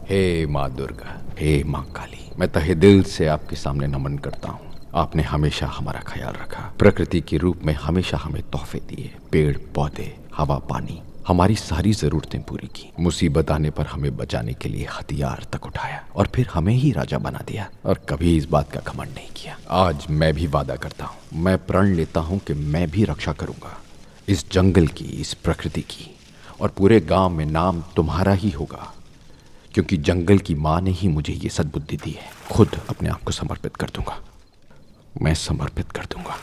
हे माँ दुर्गा, हे माँ काली, मैं तहे दिल से आपके सामने नमन करता हूँ। आपने हमेशा हमारा ख्याल रखा, प्रकृति के रूप में हमेशा हमें तोहफे दिए, पेड़ पौधे, हवा पानी, हमारी सारी जरूरतें पूरी की। मुसीबत आने पर हमें बचाने के लिए हथियार तक उठाया और फिर हमें ही राजा बना दिया और कभी इस बात का घमंड नहीं किया। आज मैं भी वादा करता हूँ, मैं प्रण लेता हूँ कि मैं भी रक्षा करूंगा इस जंगल की, इस प्रकृति की, और पूरे गांव में नाम तुम्हारा ही होगा, क्योंकि जंगल की माँ ने ही मुझे ये सद्बुद्धि दी है। खुद अपने आप को समर्पित कर दूंगा, मैं समर्पित कर दूंगा।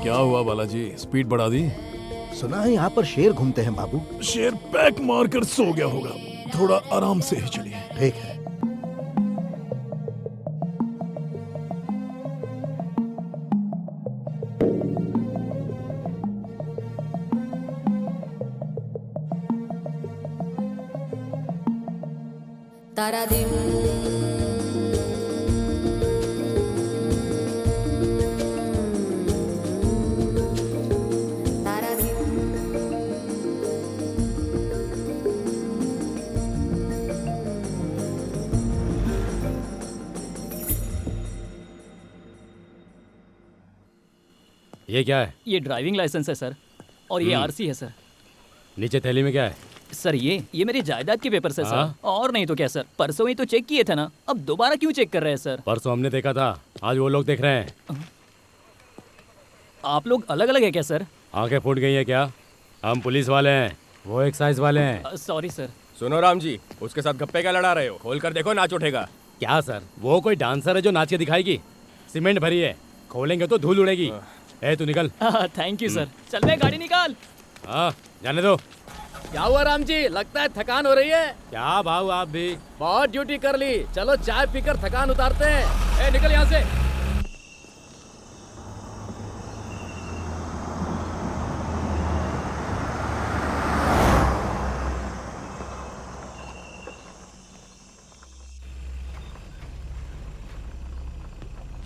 क्या हुआ बालाजी, स्पीड बढ़ा दी? सुना है यहाँ पर शेर घूमते हैं बाबू। शेर पैक मारकर सो गया होगा, थोड़ा आराम से ही चलिए। ठीक है। ये क्या है? ये ड्राइविंग लाइसेंस है सर, और ये आरसी है सर। नीचे थैली में क्या है? सर ये मेरी जायदाद के पेपर्स है हाँ? सर, और नहीं तो क्या सर, परसों ही तो चेक किए थे ना, अब दोबारा क्यों चेक कर रहे हैं सर? परसों हमने देखा था, आज वो लोग देख रहे हैं। आप लोग अलग अलग है क्या सर? आंखें फूट गई है क्या? हम पुलिस वाले हैं, वो एक्साइज वाले हैं। Sorry sir. सुनो राम जी, उसके साथ गप्पे क्या लड़ा रहे हो? खोल कर देखो, नाच उठेगा। क्या सर, वो कोई डांसर है जो नाच के दिखाएगी? सीमेंट भरी है, खोलेंगे तो धूल उड़ेगी। ए तू निकल। Thank you sir. चल बे, गाड़ी निकाल। हाँ जाने दो। क्या हुआ राम जी, लगता है थकान हो रही है? क्या भाव आप भी? बहुत ड्यूटी कर ली, चलो चाय पीकर थकान उतारते हैं। ए निकल यहाँ से।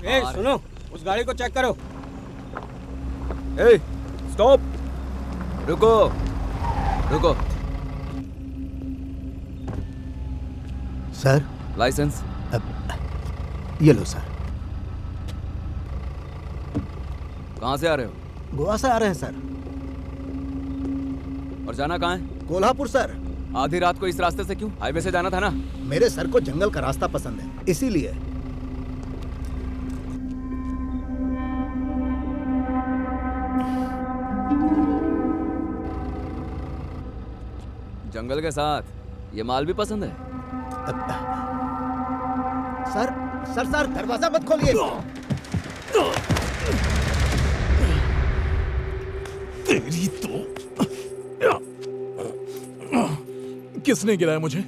ए सुनो, उस गाड़ी को चेक करो। ए स्टॉप, रुको रुको। सर लाइसेंस ये लो सर। कहाँ से आ रहे हो? गोवा से आ रहे हैं सर। और जाना कहाँ है? कोल्हापुर सर। आधी रात को इस रास्ते से क्यों? हाईवे से जाना था ना। मेरे सर को जंगल का रास्ता पसंद है, इसीलिए। जंगल के साथ ये माल भी पसंद है। सर सर सर दरवाजा मत खोलिए। तेरी तो किसने गिराया मुझे?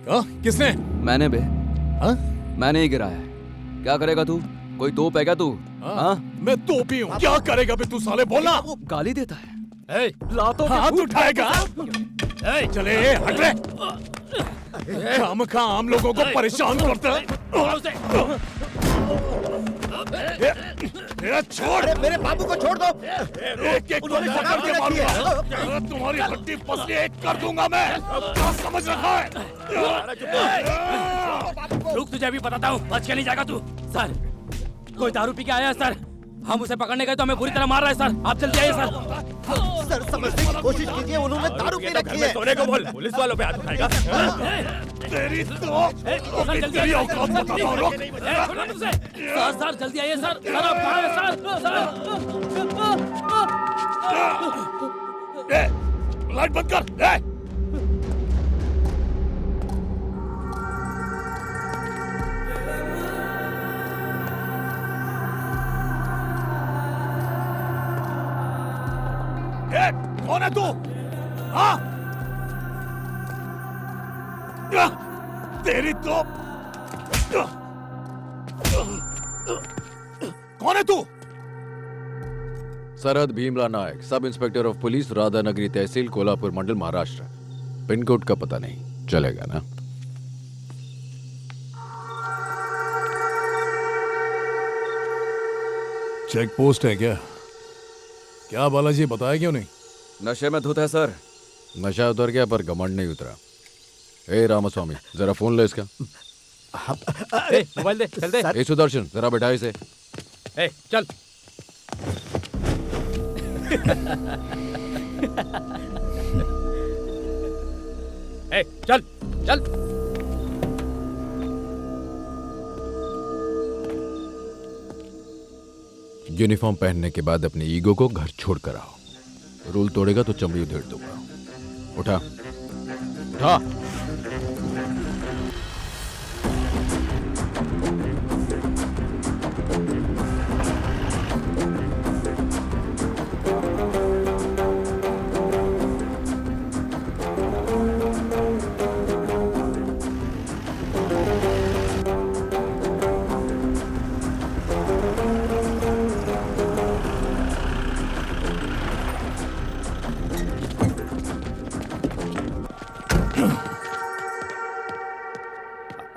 हाँ किसने? मैंने बे। हाँ? मैंने ही गिराया है। क्या करेगा तू? कोई तोप है क्या तू? हाँ? मैं तोपी हूँ। क्या करेगा बे तू साले? बोला। गाली देता है। लातों हाथ उठाएगा? चले हट रे। खामखा आम लोगों को परेशान करता है। छोड़, अरे मेरे बाबू को छोड़ दो। एक एक गोली पकड़ के मारूंगा। तुम्हारी हड्डी पसली एक कर दूंगा मैं। क्या समझ रखा है? रुक, तुझे अभी बताता हूँ, बच के नहीं जाएगा तू। सर, कोई दारू पी के आया है सर। हम उसे पकड़ने गए तो हमें बुरी तरह मार रहा है सर। आप जल्दी आइए सर। सर समझने की कोशिश कीजिए, उन्होंने दारू पी रखी है। सोने को बोल, पुलिस वालों पे हाथ उठाएगा। तेरी तो सर जल्दी आइए। औकात बताता हूँ, रुक। सर सर जल्दी आइए सर। सर आप कहाँ हैं सर? लाइट बंद कर। कौन है तू? हाँ? तेरी तो कौन है तू? सरहद भीमला नायक, sub inspector of police, Radhanagari tehsil, Kolhapur Mandal, Maharashtra. Pin code का पता नहीं चलेगा ना? चेक पोस्ट है क्या? क्या बालाजी बताया क्यों नहीं? नशे में धुत है सर। नशा उतर गया पर घमंड नहीं उतरा। ए रामास्वामी, जरा फोन ले इसका। मोबाइल दे, चल दे। ए सुदर्शन, जरा बैठा इसे। ए, चल। ए, चल चल। यूनिफॉर्म पहनने के बाद अपने ईगो को घर छोड़ कर आओ। रूल तोड़ेगा तो चमड़ी उधेड़ दूंगा। उठा उठा।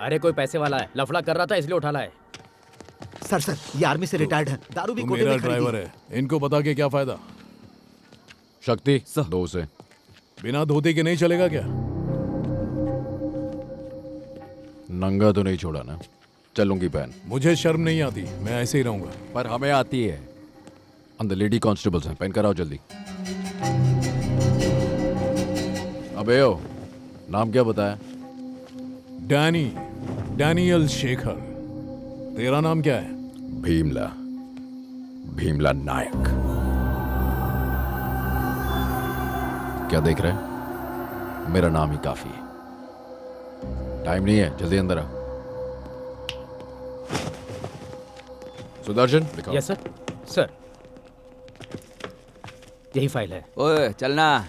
अरे कोई पैसे वाला है, लफड़ा कर रहा था इसलिए उठा लाए। सर ये आर्मी से रिटायर्ड है, दारू भी तू कोटे मेरा में खरीदी। ड्राइवर है, इनको बता के क्या फायदा? शक्ति दो से। बिना धोती के नहीं चलेगा क्या? नंगा तो नहीं छोड़ा ना? चलूंगी पहन। मुझे शर्म नहीं आती, मैं ऐसे ही रहूंगा। पर हमें आती है। अंदर लेडी कांस्टेबल्स हैं, पहन कर आओ जल्दी। अबे ओ, नाम क्या बताया? डैनियल शेखर। तेरा नाम क्या है? भीमला, भीमला नायक। क्या देख रहे हैं? मेरा नाम ही काफी है। टाइम नहीं है, जल्दी अंदर आ। सुदर्शन दिखाओ। Yes sir. सर यही फाइल है। ओए चलना।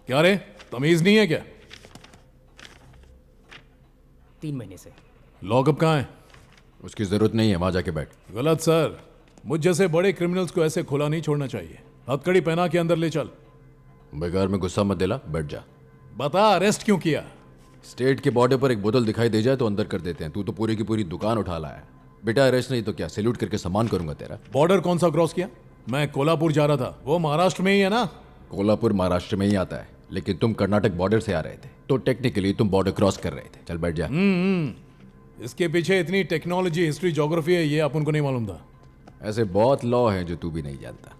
क्या रे, तमीज नहीं है क्या? 3 महीने से। लॉकअप कहाँ है? उसकी जरूरत नहीं है, वहां जाके बैठ। गलत सर, मुझ जैसे बड़े क्रिमिनल्स को ऐसे खुला नहीं छोड़ना चाहिए। हथकड़ी पहना के अंदर ले चल। बेकार में गुस्सा मत दिला, बैठ जा। बता अरेस्ट क्यों किया? स्टेट के बॉर्डर पर एक बोतल दिखाई दे जाए तो अंदर कर देते हैं। तू तो पूरी की पूरी दुकान उठा लाया। बेटा अरेस्ट नहीं तो क्या, सैल्यूट करके सम्मान करूंगा तेरा। बॉर्डर कौन सा क्रॉस किया? मैं कोल्हापुर जा रहा था, वो महाराष्ट्र में ही है ना? कोल्हापुर महाराष्ट्र में ही आता है, लेकिन तुम कर्नाटक बॉर्डर से आ रहे थे तो टेक्निकली तुम बॉर्डर क्रॉस कर रहे थे। चल बैठ जा। इसके पीछे इतनी टेक्नोलॉजी, हिस्ट्री, ज्योग्राफी है, ये अपन को नहीं मालूम था। ऐसे बहुत लॉ हैं जो तू भी नहीं जानता।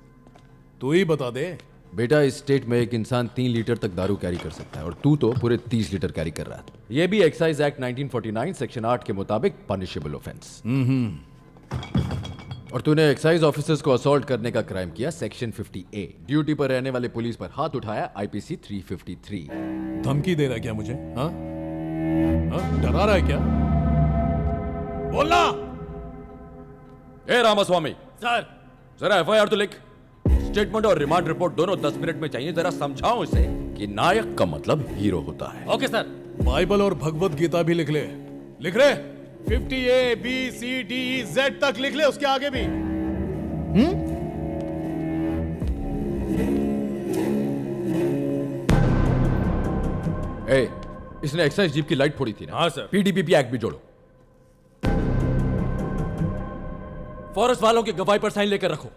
तू ही बता दे। बेटा इस स्टेट में एक इंसान 3 लीटर तक दारू कैरी कर सकता है और तू तो पूरे 30 लीटर कैरी कर रहा था। ये भी एक्साइज एक्ट 1949 सेक्शन 8 के मुताबिक पनिशेबल ऑफेंस। और तूने एक्साइज ऑफिसर्स को असॉल्ट करने का क्राइम किया, सेक्शन 50A। ड्यूटी पर रहने वाले पुलिस पर हाथ उठाया, IPC 353। धमकी दे रहा है क्या मुझे? हाँ? डरा रहा है क्या? बोलना। ए रामास्वामी, सर जरा FIR तो लिख। स्टेटमेंट और रिमांड रिपोर्ट दोनों 10 मिनट में चाहिए। जरा समझाओ इसे कि नायक का मतलब हीरो होता है। Okay sir. बाइबल और भगवत गीता भी लिख ले। लिख रहे? 50A B C D E Z तक लिख ले, उसके आगे भी। ए, इसने एक्साइज जीप की लाइट फोड़ी थी ना? हाँ, सर। पीडीपीपी एक्ट भी जोड़ो। फॉरेस्ट वालों की गवाही पर साइन लेकर रखो।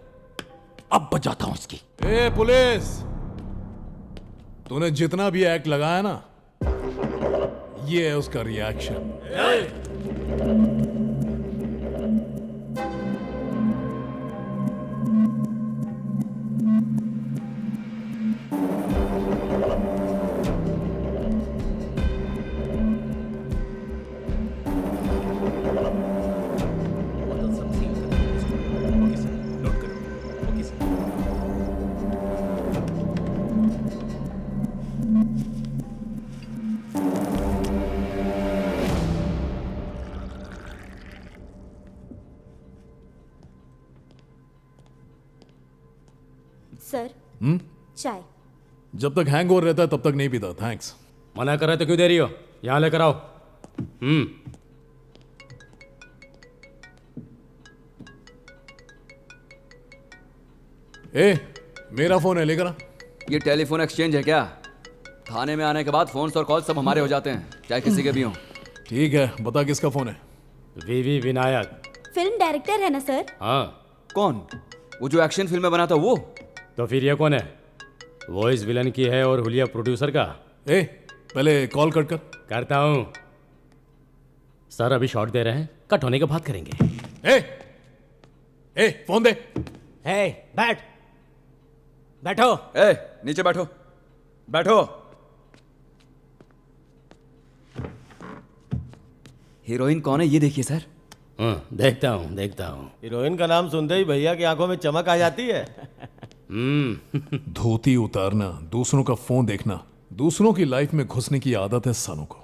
अब बजाता हूं इसकी। ए पुलिस, तूने जितना भी एक्ट लगाया ना, ये है उसका रिएक्शन। सर चाय। जब तक हैंगओवर रहता है तब तक नहीं पीता। थैंक्स। मना कर रहे तो क्यों दे रही हो? यहाँ लेकर आओ। ए, मेरा फोन है, लेकर आ। ये टेलीफोन एक्सचेंज है क्या? थाने में आने के बाद फोन और कॉल सब हमारे हो जाते हैं, चाहे किसी के भी हों। ठीक है, बता किसका फोन है। वीवी विनायक। फिल्म डायरेक्टर है ना सर? हाँ। कौन? वो जो एक्शन फिल्में बनाता वो? तो फिर ये कौन है? वॉइस विलन की है और हुलिया प्रोड्यूसर का। ए, पहले कॉल कट कर। करता हूँ सर, अभी शॉट दे रहे हैं, कट होने के बाद करेंगे। ए, फोन दे। बैठो। ए, नीचे बैठो, बैठो। हीरोइन कौन है ये देखिए सर। देखता हूँ। हीरोइन का नाम सुनते ही भैया की आंखों में चमक आ जाती है। धोती उतारना, दूसरों का फोन देखना, दूसरों की लाइफ में घुसने की आदत है सालों को।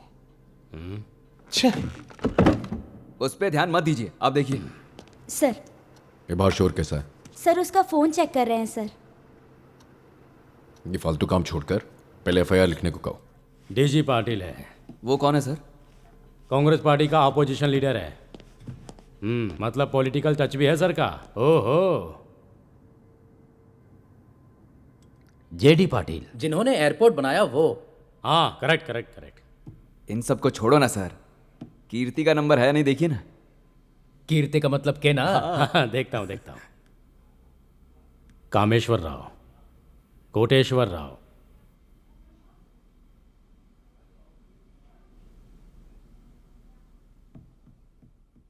उस पे ध्यान मत दीजिए, आप देखिए। सर। ये बाहर शोर कैसा है? सर उसका फोन चेक कर रहे हैं सर। ये फालतू काम छोड़कर पहले एफआईआर लिखने को कहो। डीजी पाटिल है। वो कौन है सर? कांग्रेस पार्टी का अपोजिशन लीडर है। मतलब पॉलिटिकल टच भी है सर का। ओहो। जेडी पाटिल, जिन्होंने एयरपोर्ट बनाया वो। हाँ करेक्ट। इन सबको छोड़ो ना सर, कीर्ति का नंबर है नहीं, देखिए ना। कीर्ति का मतलब के ना। हाँ, देखता हूँ। Kameshwar Rao, Koteshwar Rao,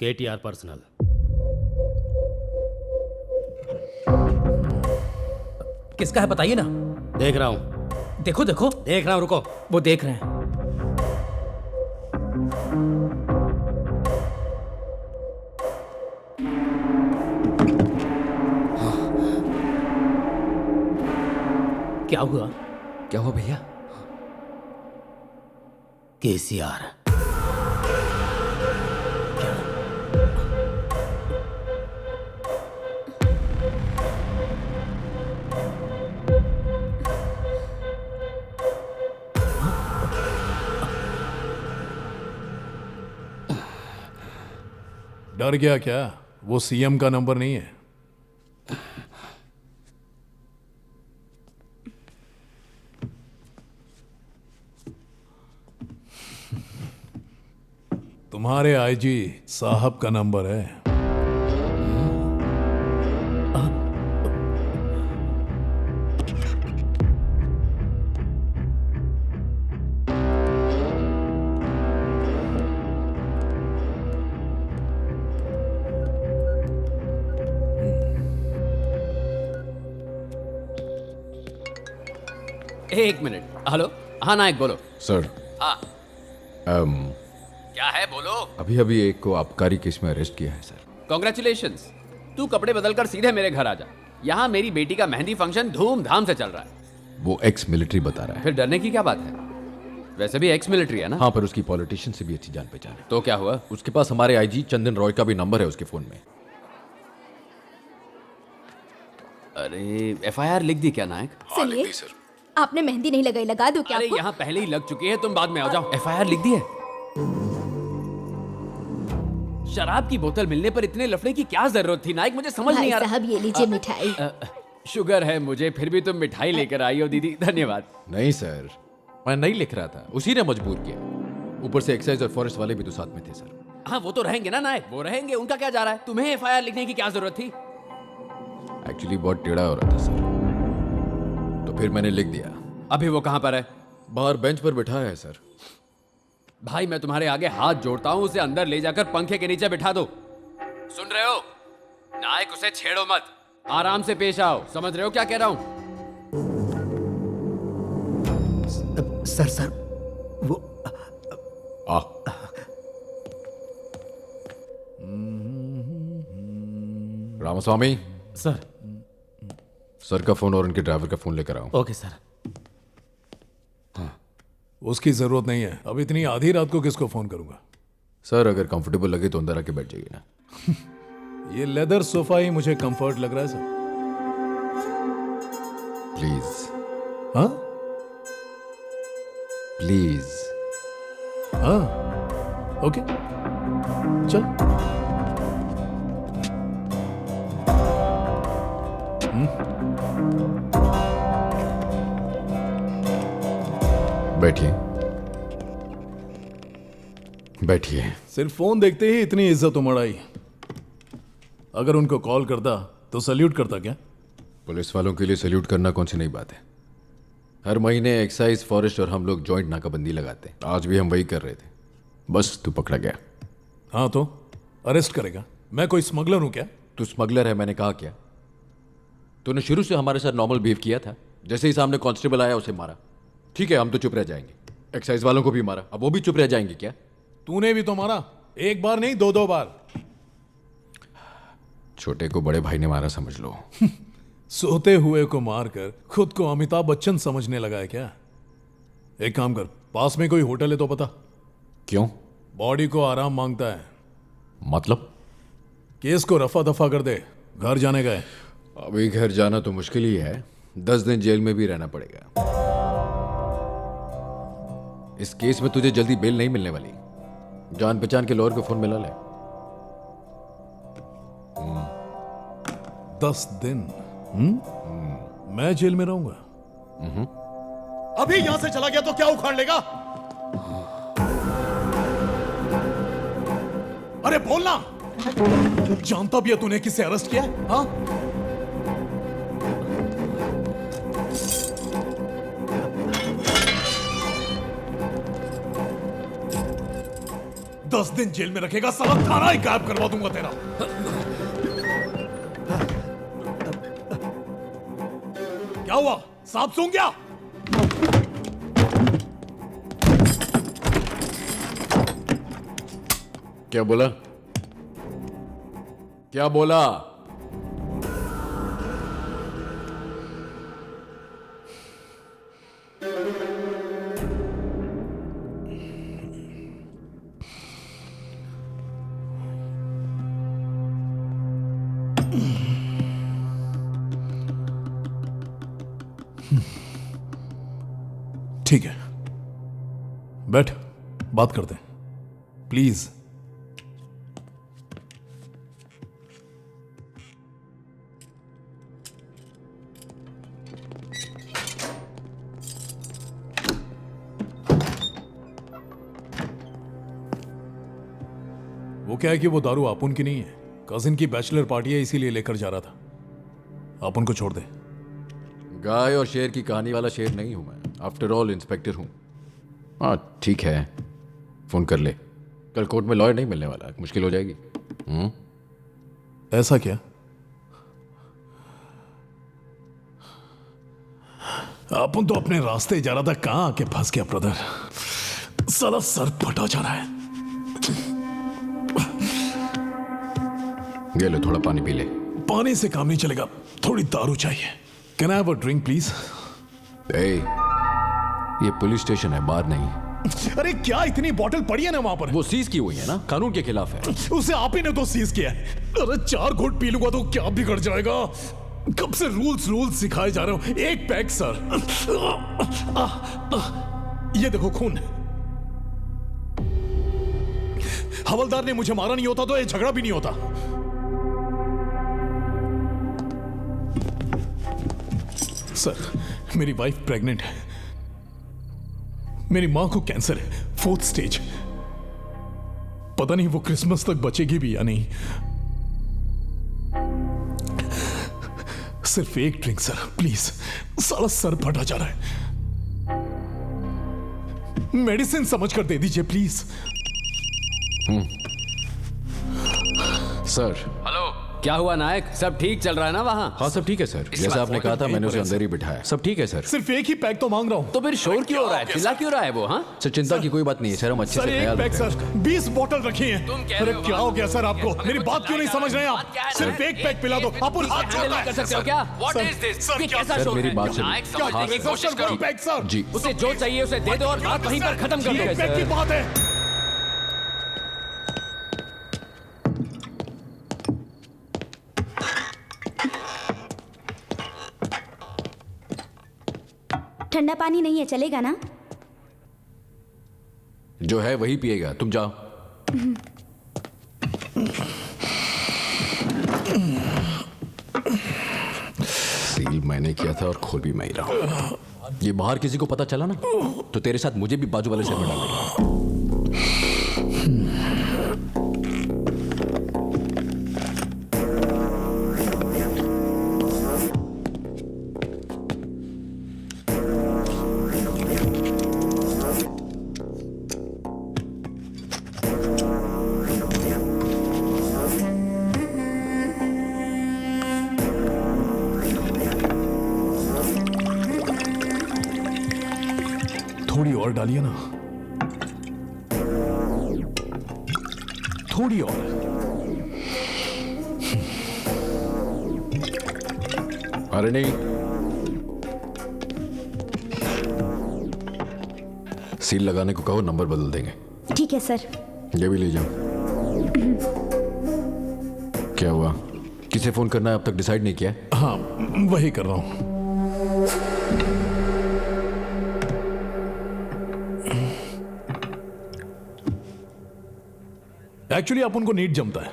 KTR personal. किसका है बताइए ना। देख रहा हूँ। देखो देख रहा हूँ, रुको। वो देख रहे हैं। क्या हुआ? क्या हुआ भैया? केसीआर। डर गया क्या? वो सीएम का नंबर नहीं है। तुम्हारे आईजी साहब का नंबर है। एक मिनट। हेलो। हाँ नायक बोलो। सर। हाँ क्या है बोलो। अभी एक को आबकारी केस में अरेस्ट किया है सर। कॉन्ग्रेचुलेशंस। तू कपड़े बदलकर सीधे मेरे घर आ जा। यहाँ मेरी बेटी का मेहंदी फंक्शन धूमधाम से चल रहा है। वो एक्स मिलिट्री बता रहा है। फिर डरने की क्या बात है? वैसे भी एक्स मिलिट्री है ना। हाँ, पर उसकी पॉलिटिशियन से भी अच्छी जान पहचान है। तो क्या हुआ? उसके पास हमारे आईजी चंदन रॉय का भी नंबर है उसके फोन में। अरे एफआईआर लिख दी क्या नायक? सुनिए, आपने मेहंदी नहीं लगाई, लगा दूं क्या अरे आपको? यहाँ पहले ही लग चुकी है, तुम बाद में आ जाओ। एफआईआर लिख दी है। शराब की बोतल मिलने पर इतने लफड़े की क्या जरूरत थी नायक? मुझे समझ नहीं आ रहा। साहब ये लीजिए मिठाई। शुगर है मुझे, फिर भी तुम मिठाई लेकर आई हो दीदी, धन्यवाद। नहीं सर, मैं नहीं लिख रहा था, उसी ने मजबूर किया। ऊपर से एक्साइज और फॉरेस्ट वाले भी तो साथ में थे सर। हाँ वो तो रहेंगे ना नायक, वो रहेंगे, उनका क्या जा रहा है? तुम्हें एफआईआर लिखने की क्या जरूरत थी? एक्चुअली बहुत टेढ़ा हो रहा था सर, तो फिर मैंने लिख दिया। अभी वो कहाँ पर है? बाहर बेंच पर बैठा है सर। भाई मैं तुम्हारे आगे हाथ जोड़ता हूँ, उसे अंदर ले जाकर पंखे के नीचे बिठा दो। सुन रहे हो? नायक उसे छेड़ो मत, आराम से पेश आओ। समझ रहे हो क्या कह रहा हूँ? सर वो आ रामास्वामी सर। सर का फोन और उनके ड्राइवर का फोन लेकर आओ। Okay sir. उसकी जरूरत नहीं है, अब इतनी आधी रात को किसको फोन करूंगा? सर अगर कंफर्टेबल लगे तो अंदर आके बैठ जाइए ना। ये लेदर सोफा ही मुझे कंफर्ट लग रहा है सर। प्लीज हाँ प्लीज। हाँ ओके चल। बैठिए बैठिए। सिर्फ फोन देखते ही इतनी इज्जत उमड़ आई। अगर उनको कॉल करता तो सल्यूट करता क्या? पुलिस वालों के लिए सल्यूट करना कौन सी नई बात है। हर महीने एक्साइज फॉरेस्ट और हम लोग जॉइंट नाकाबंदी लगाते हैं। आज भी हम वही कर रहे थे, बस तू पकड़ा गया। हाँ तो अरेस्ट करेगा? मैं कोई स्मगलर हूं क्या? तू स्मगलर है मैंने कहा क्या? तूने शुरू से हमारे साथ नॉर्मल बिहेव किया था। जैसे ही सामने कांस्टेबल आया उसे मारा। ठीक है हम तो चुप रह जाएंगे। एक्साइज वालों को भी मारा, अब वो भी चुप रह जाएंगे क्या? तूने भी तो मारा, एक बार नहीं दो बार। छोटे को बड़े भाई ने मारा समझ लो। सोते हुए को मारकर खुद को अमिताभ बच्चन समझने लगा है क्या? एक काम कर, पास में कोई होटल है तो पता। क्यों? बॉडी को आराम मांगता है। मतलब? केस को रफा दफा कर दे, घर जाने गए। अभी घर जाना तो मुश्किल ही है, 10 दिन जेल में भी रहना पड़ेगा। इस केस में तुझे जल्दी बेल नहीं मिलने वाली। जान पहचान के लॉयर को फोन मिला ले। 10 दिन मैं जेल में रहूंगा? अभी यहां से चला गया तो क्या उखाड़ लेगा? अरे बोलना। जानता भी है तूने किसे अरेस्ट किया है? हाँ? दस दिन जेल में रखेगा साला, थाना ही गायब करवा दूंगा तेरा। क्या हुआ? सांप सूंघ गया? क्या बोला? क्या बोला? ठीक है, बैठ, बात करते हैं प्लीज। वो क्या है कि वो दारू अपुन की नहीं है, कजिन की बैचलर पार्टी है, इसीलिए लेकर जा रहा था। अपुन को छोड़ दे। गाय और शेर की कहानी वाला शेर नहीं हूं मैं, आफ्टर ऑल इंस्पेक्टर हूं। हाँ ठीक है, फोन कर ले। कल कोर्ट में लॉयर नहीं मिलने वाला, मुश्किल हो जाएगी। ऐसा क्या? अपन तो अपने रास्ते जा रहा था, कहां आके फंस गया ब्रदर। साला सर फटा जा रहा है। ये ले थोड़ा पानी पी ले। पानी से काम नहीं चलेगा, थोड़ी दारू चाहिए। Can I have a drink please? ये पुलिस स्टेशन है, बार नहीं। अरे क्या इतनी बोतल पड़ी है ना वहां पर? वो सीज की हुई है ना, कानून के खिलाफ है। उसे आप ही ने तो सीज किया है। अरे 4 घूंट पी लूंगा तो क्या बिगड़ जाएगा? कब से रूल्स सिखाए जा रहे हो। एक पैक सर। ये देखो खून। हवलदार ने मुझे मारा नहीं होता तो ये झगड़ा भी नहीं होता। सर मेरी वाइफ प्रेग्नेंट है, मेरी मां को कैंसर है, 4th स्टेज। पता नहीं वो क्रिसमस तक बचेगी भी या नहीं। सिर्फ एक ड्रिंक सर, प्लीज। सारा सर फटा जा रहा है। मेडिसिन समझ कर दे दीजिए प्लीज। सर। हेलो, क्या हुआ नायक? सब ठीक चल रहा है ना वहाँ? हाँ सब ठीक है सर, जैसा आपने कहा था मैंने उसे अंदर ही बिठाया। सब ठीक है सर। सिर्फ एक ही पैक तो मांग रहा हूं। तो फिर शोर क्यों हो रहा है? चिल्ला क्यों रहा है वो? हाँ सर चिंता की कोई बात नहीं है सर, हम अच्छे से सर एक ख्याल पैक रखेंगे। सर, 20 बोतल रखी हैं। तुम कह अरे रहे हो क्या हो गया सर आपको? हमें मेरी कुछ बात क्यों नहीं बताएगा? समझ रहे हैं बात क्या है? आप? सिर्फ एक पैक पिला दो। आप उन हाथ हैंडल जोड़ता नहीं कर है। सकते हो क्या? What sir, is this? Sir, ये क्या- कैसा सर, शोर मेरी है? बात सुनिए। नायक क्या समझने की सर, कोशिश सर, करो। One pack sir. जी उसे जो चाहिए उसे दे दो और बात वहीं पर खत्म कर ये दो। एक पैक की बात है। ठंडा पानी नहीं है, चलेगा ना? जो है वही पिएगा, तुम जाओ। सील मैंने किया था और खोल भी मैं ही रहा हूं। ये बाहर किसी को पता चला ना तो तेरे साथ मुझे भी बाजू वाले से में डालेगा। थोड़ी और डालिए ना, थोड़ी और। अरे नहीं, सील लगाने को कहो, नंबर बदल देंगे। ठीक है सर। ये भी ले जाओ। क्या हुआ, किसे फोन करना है अब तक डिसाइड नहीं किया? हाँ वही कर रहा हूं। एक्चुअली आप उनको नीट जमता है।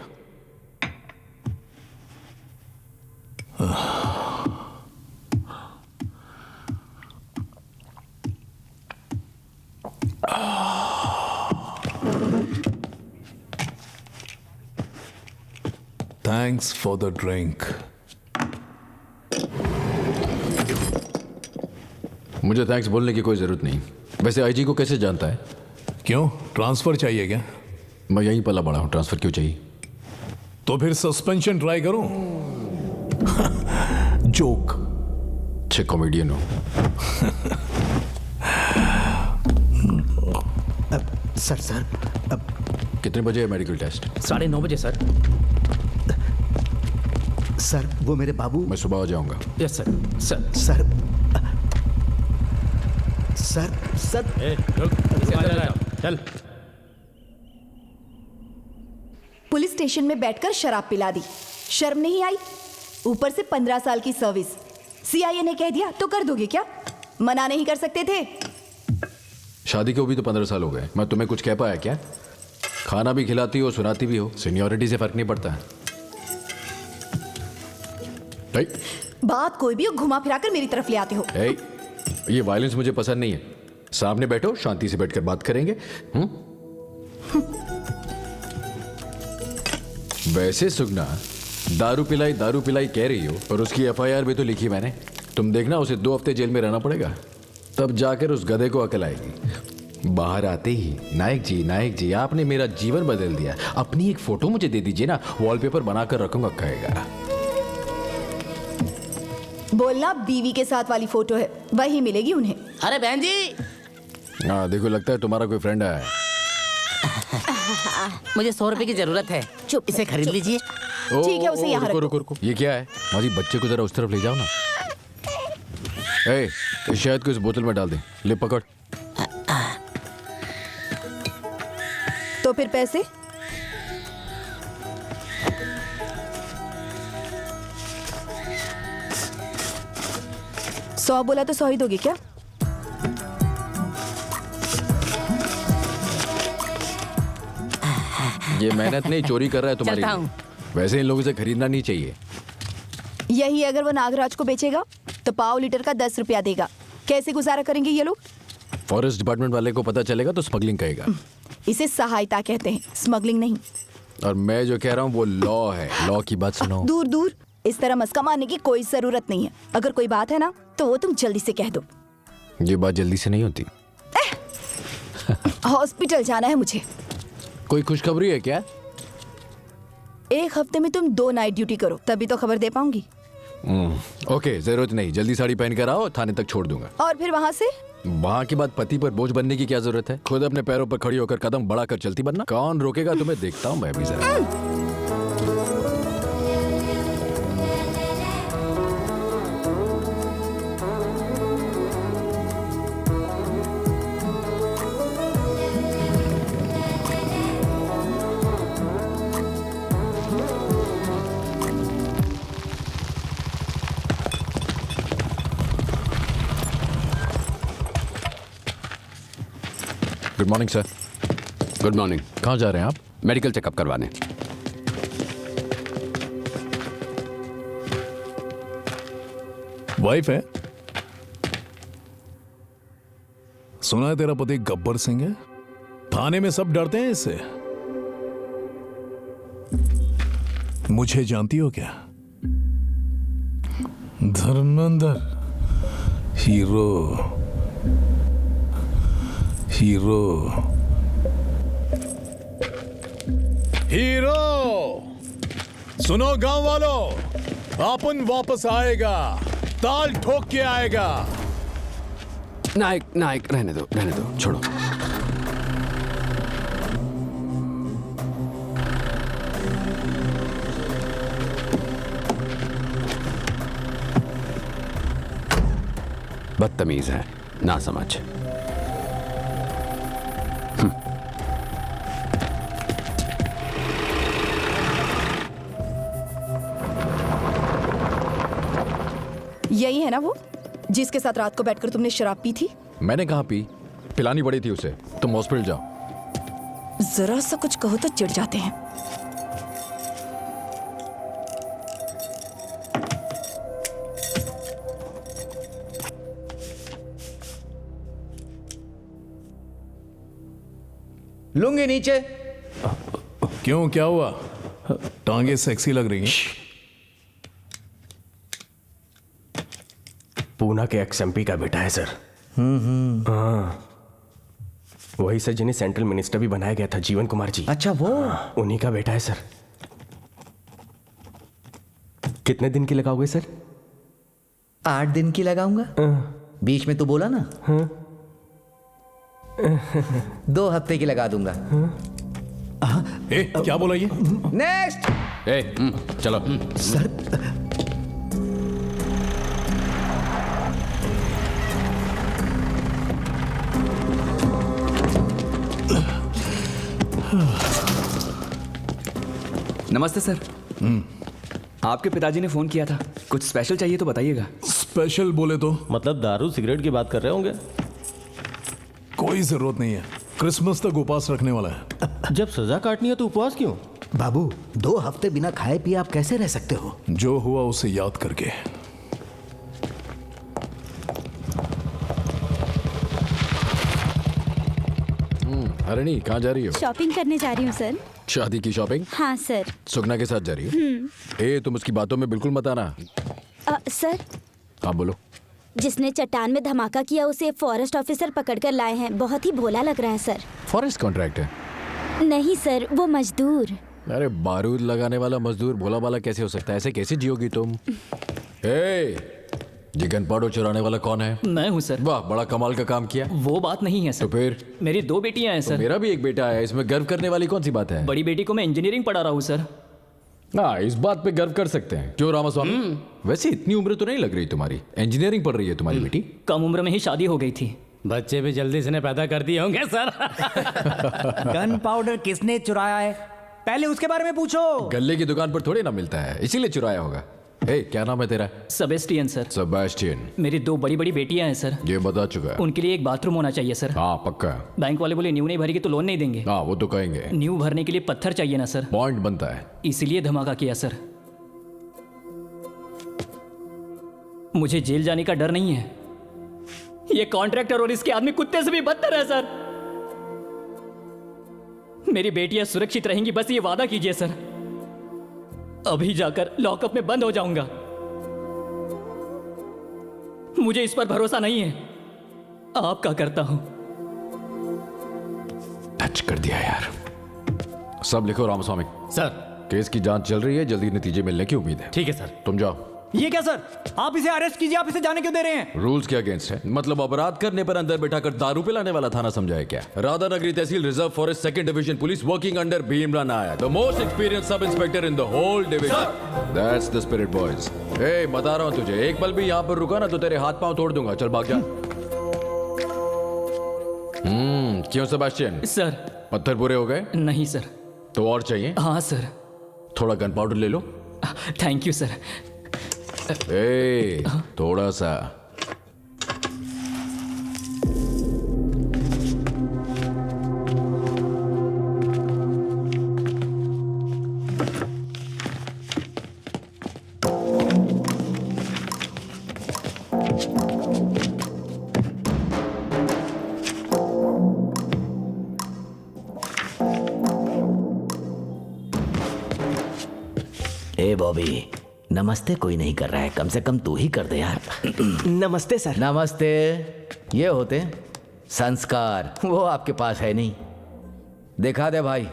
Thanks for the drink. मुझे थैंक्स बोलने की कोई जरूरत नहीं। वैसे आईजी को कैसे जानता है? क्यों, ट्रांसफर चाहिए क्या? मैं यहीं पला बड़ा हूं, ट्रांसफर क्यों चाहिए? तो फिर सस्पेंशन ट्राई करूं? जोक। अच्छे कॉमेडियन हो। सर अब कितने बजे है मेडिकल टेस्ट? 9:30 बजे सर। सर वो मेरे बाबू। मैं सुबह आ जाऊंगा। Yes sir. Sir sir sir sir चल। पुलिस स्टेशन में बैठकर शराब पिला दी, शर्म नहीं आई? ऊपर से 15 साल की सर्विस। सीआईए ने कह दिया तो कर दोगे क्या? मना नहीं कर सकते थे? शादी को भी तो 15 साल हो गए। मैं तुम्हें कुछ कह पाया क्या? खाना भी खिलाती हो, सुनाती भी हो, सीनियरिटी से फर्क नहीं पड़ता है। ए, बात कोई भी हो, घुमा फिरा कर मेरी तरफ ले आते हो। ए, ये वायलेंस मुझे पसंद नहीं है। सामने बैठो, शांति से बैठकर बात करेंगे। वैसे सुगना, दारू पिलाई कह रही हो, और उसकी एफआईआर भी तो लिखी मैंने। तुम देखना, उसे 2 हफ्ते जेल में रहना पड़ेगा, तब जाकर उस गधे को अकल आएगी। बाहर आते ही नायक जी आपने मेरा जीवन बदल दिया, अपनी एक फोटो मुझे दे दीजिए ना, वॉलपेपर बनाकर रखूंगा, कहेगा। बोलना बीवी के साथ वाली फोटो है, वही मिलेगी उन्हें। अरे बहन जी, हाँ देखो, लगता है तुम्हारा कोई फ्रेंड है। मुझे 100 रुपए की जरूरत है, चुप, इसे खरीद लीजिए। ठीक है, उसे यहाँ रखो। रुको। ये क्या है? माजी, बच्चे को जरा उस तरफ ले जाओ ना। ए, इस शहद को इस बोतल में डाल दे। ले पकड़। तो फिर पैसे? सौ बोला तो 100 ही दोगे क्या? ये मेहनत नहीं, चोरी कर रहा है तुम्हारी। चलता हूँ। वैसे इन लोगों से खरीदना नहीं चाहिए। यही अगर वो नागराज को बेचेगा तो 1/2 लीटर का 10 रुपया देगा। कैसे गुजारा करेंगे ये लोग? फॉरेस्ट डिपार्टमेंट वाले को पता चलेगा तो स्मगलिंग कहेगा। इसे सहायता कहते हैं, स्मगलिंग नहीं। और मैं जो कह रहा हूँ वो लॉ है। लॉ की बात सुनो। दूर दूर, इस तरह मस्का मारने की कोई जरूरत नहीं है। अगर कोई बात है ना तो वो तुम जल्दी से कह दो। ये बात जल्दी से नहीं होती। हॉस्पिटल जाना है मुझे। कोई खुशखबरी है क्या? एक हफ्ते में तुम 2 नाइट ड्यूटी करो, तभी तो खबर दे पाऊंगी। ओके, जरूरत नहीं, जल्दी साड़ी पहन कर आओ, थाने तक छोड़ दूंगा। और फिर वहाँ से? वहाँ के बाद पति पर बोझ बनने की क्या जरूरत है? खुद अपने पैरों पर खड़ी होकर कदम बढ़ाकर चलती बनना। कौन रोकेगा तुम्हें? देखता हूँ मैं भी जरा। Good morning sir. Good morning. कहाँ जा रहे हैं आप? मेडिकल चेकअप करवाने। वाइफ है? सुना है तेरा पति गब्बर सिंह है। थाने में सब डरते हैं इससे। मुझे जानती हो क्या? Dharmendra, hero hero hero. सुनो गांव वालों, अपन वापस आएगा, ताल ठोक के आएगा। नायक नायक, रहने दो छोड़ो। बदतमीज है, ना समझ। यही है ना वो जिसके साथ रात को बैठकर तुमने शराब पी थी? मैंने कहा पी, पिलानी पड़ी थी उसे। तुम हॉस्पिटल जाओ। जरा सा कुछ कहो तो चिढ़ जाते हैं। लूंगी नीचे। क्यों, क्या हुआ? टांगे सेक्सी लग रही हैं। पूना के XMP का बेटा है सर। हाँ, वही सर जिन्हें सेंट्रल मिनिस्टर भी बनाया गया था, जीवन कुमार जी। अच्छा, वो उन्हीं का बेटा है सर। कितने दिन की लगाओगे सर? 8 दिन की लगाऊंगा। बीच में तो बोला ना। 2 हफ्ते की लगा दूंगा। क्या बोला ये? नेक्स्ट। चलो। सर, नमस्ते सर। आपके पिताजी ने फोन किया था, कुछ स्पेशल चाहिए तो बताइएगा। स्पेशल बोले तो? मतलब दारू सिगरेट की बात कर रहे होंगे। कोई जरूरत नहीं है, क्रिसमस तक उपवास रखने वाला है। जब सजा काटनी है तो उपवास क्यों? बाबू, 2 हफ्ते बिना खाए पिए आप कैसे रह सकते हो? जो हुआ उसे याद करके। हरणी, कहाँ जा रही हो? शॉपिंग करने जा रही हूँ सर। शादी की शॉपिंग? हाँ सर। सुगना के साथ जा रही हो? तुम उसकी बातों में बिल्कुल मत आना। सर, हाँ बोलो। जिसने चट्टान में धमाका किया उसे फॉरेस्ट ऑफिसर पकड़कर लाए हैं। बहुत ही भोला लग रहा है सर। फॉरेस्ट कॉन्ट्रैक्ट है? नहीं सर, वो मजदूर। अरे बारूद लगाने वाला मजदूर भोला वाला कैसे हो सकता है? ऐसे कैसे जियोगी तुम? ये गन पाउडर चुराने वाला कौन है? मैं हूँ सर। वाह, बड़ा कमाल का काम किया। वो बात नहीं है सर। तो फिर? मेरी 2 बेटियां हैं सर। मेरा भी एक बेटा है, इसमें गर्व करने वाली कौन सी बात है? बड़ी बेटी को मैं इंजीनियरिंग पढ़ा रहा हूँ सर। हाँ, इस बात पे गर्व कर सकते हैं। क्यों रामास्वामी? वैसे इतनी उम्र तो नहीं लग रही तुम्हारी। इंजीनियरिंग पढ़ रही है तुम्हारी बेटी? कम उम्र में ही शादी हो गई थी। बच्चे भी जल्दी से पैदा कर दिए होंगे सर। गन पाउडर किसने चुराया है, पहले उसके बारे में पूछो। गल्ले की दुकान पर थोड़े ना मिलता है, इसीलिए चुराया होगा। क्या नाम है तेरा? Sebastian sir. सेबेस्टियन। मेरी 2 बड़ी बड़ी बेटियां हैं सर। ये बता चुका है। उनके लिए एक बाथरूम होना चाहिए सर। हाँ पक्का। बैंक वाले बोले न्यू नहीं भरेगी तो लोन नहीं देंगे। हाँ वो तो कहेंगे। न्यू भरने के लिए पत्थर चाहिए ना सर। पॉइंट बनता है, इसीलिए धमाका किया सर। मुझे जेल जाने का डर नहीं है, ये कॉन्ट्रैक्टर और इसके आदमी कुत्ते से भी बदतर है सर। मेरी बेटियां सुरक्षित रहेंगी, बस ये वादा कीजिए सर। अभी जाकर लॉकअप में बंद हो जाऊंगा। मुझे इस पर भरोसा नहीं है, आपका करता हूं। टच कर दिया यार। सब लिखो रामस्वामी। सर। केस की जांच चल रही है, जल्दी नतीजे मिलने की उम्मीद है। ठीक है सर। तुम जाओ। ये क्या सर, आप इसे अरेस्ट कीजिए, आप इसे जाने क्यों दे रहे हैं? रूल्स के अगेंस्ट है। मतलब अपराध करने पर अंदर बैठाकर दारू पिलाने वाला थाना समझा है क्या? राधानगरी तहसील reserve forest second division police working under Bhimrao Nayak, the most experience sub inspector in the whole division. That's the spirit boys. ए बता रहा हूं तुझे, एक पल भी यहां पर रुका ना तो तेरे हाथ पांव तोड़ दूंगा। चल भाग जा। क्यों सेबास्टियन? सर। पत्थर पूरे हो गए? नहीं सर। तो और चाहिए? हाँ सर। थोड़ा गन पाउडर ले लो। Thank you sir. ए, थोड़ा सा। ए बॉबी, नमस्ते कोई नहीं कर रहा है, कम से कम तू ही कर दे यार। नमस्ते सर। नमस्ते। ये होते संस्कार, वो आपके पास है नहीं। दिखा दे भाई।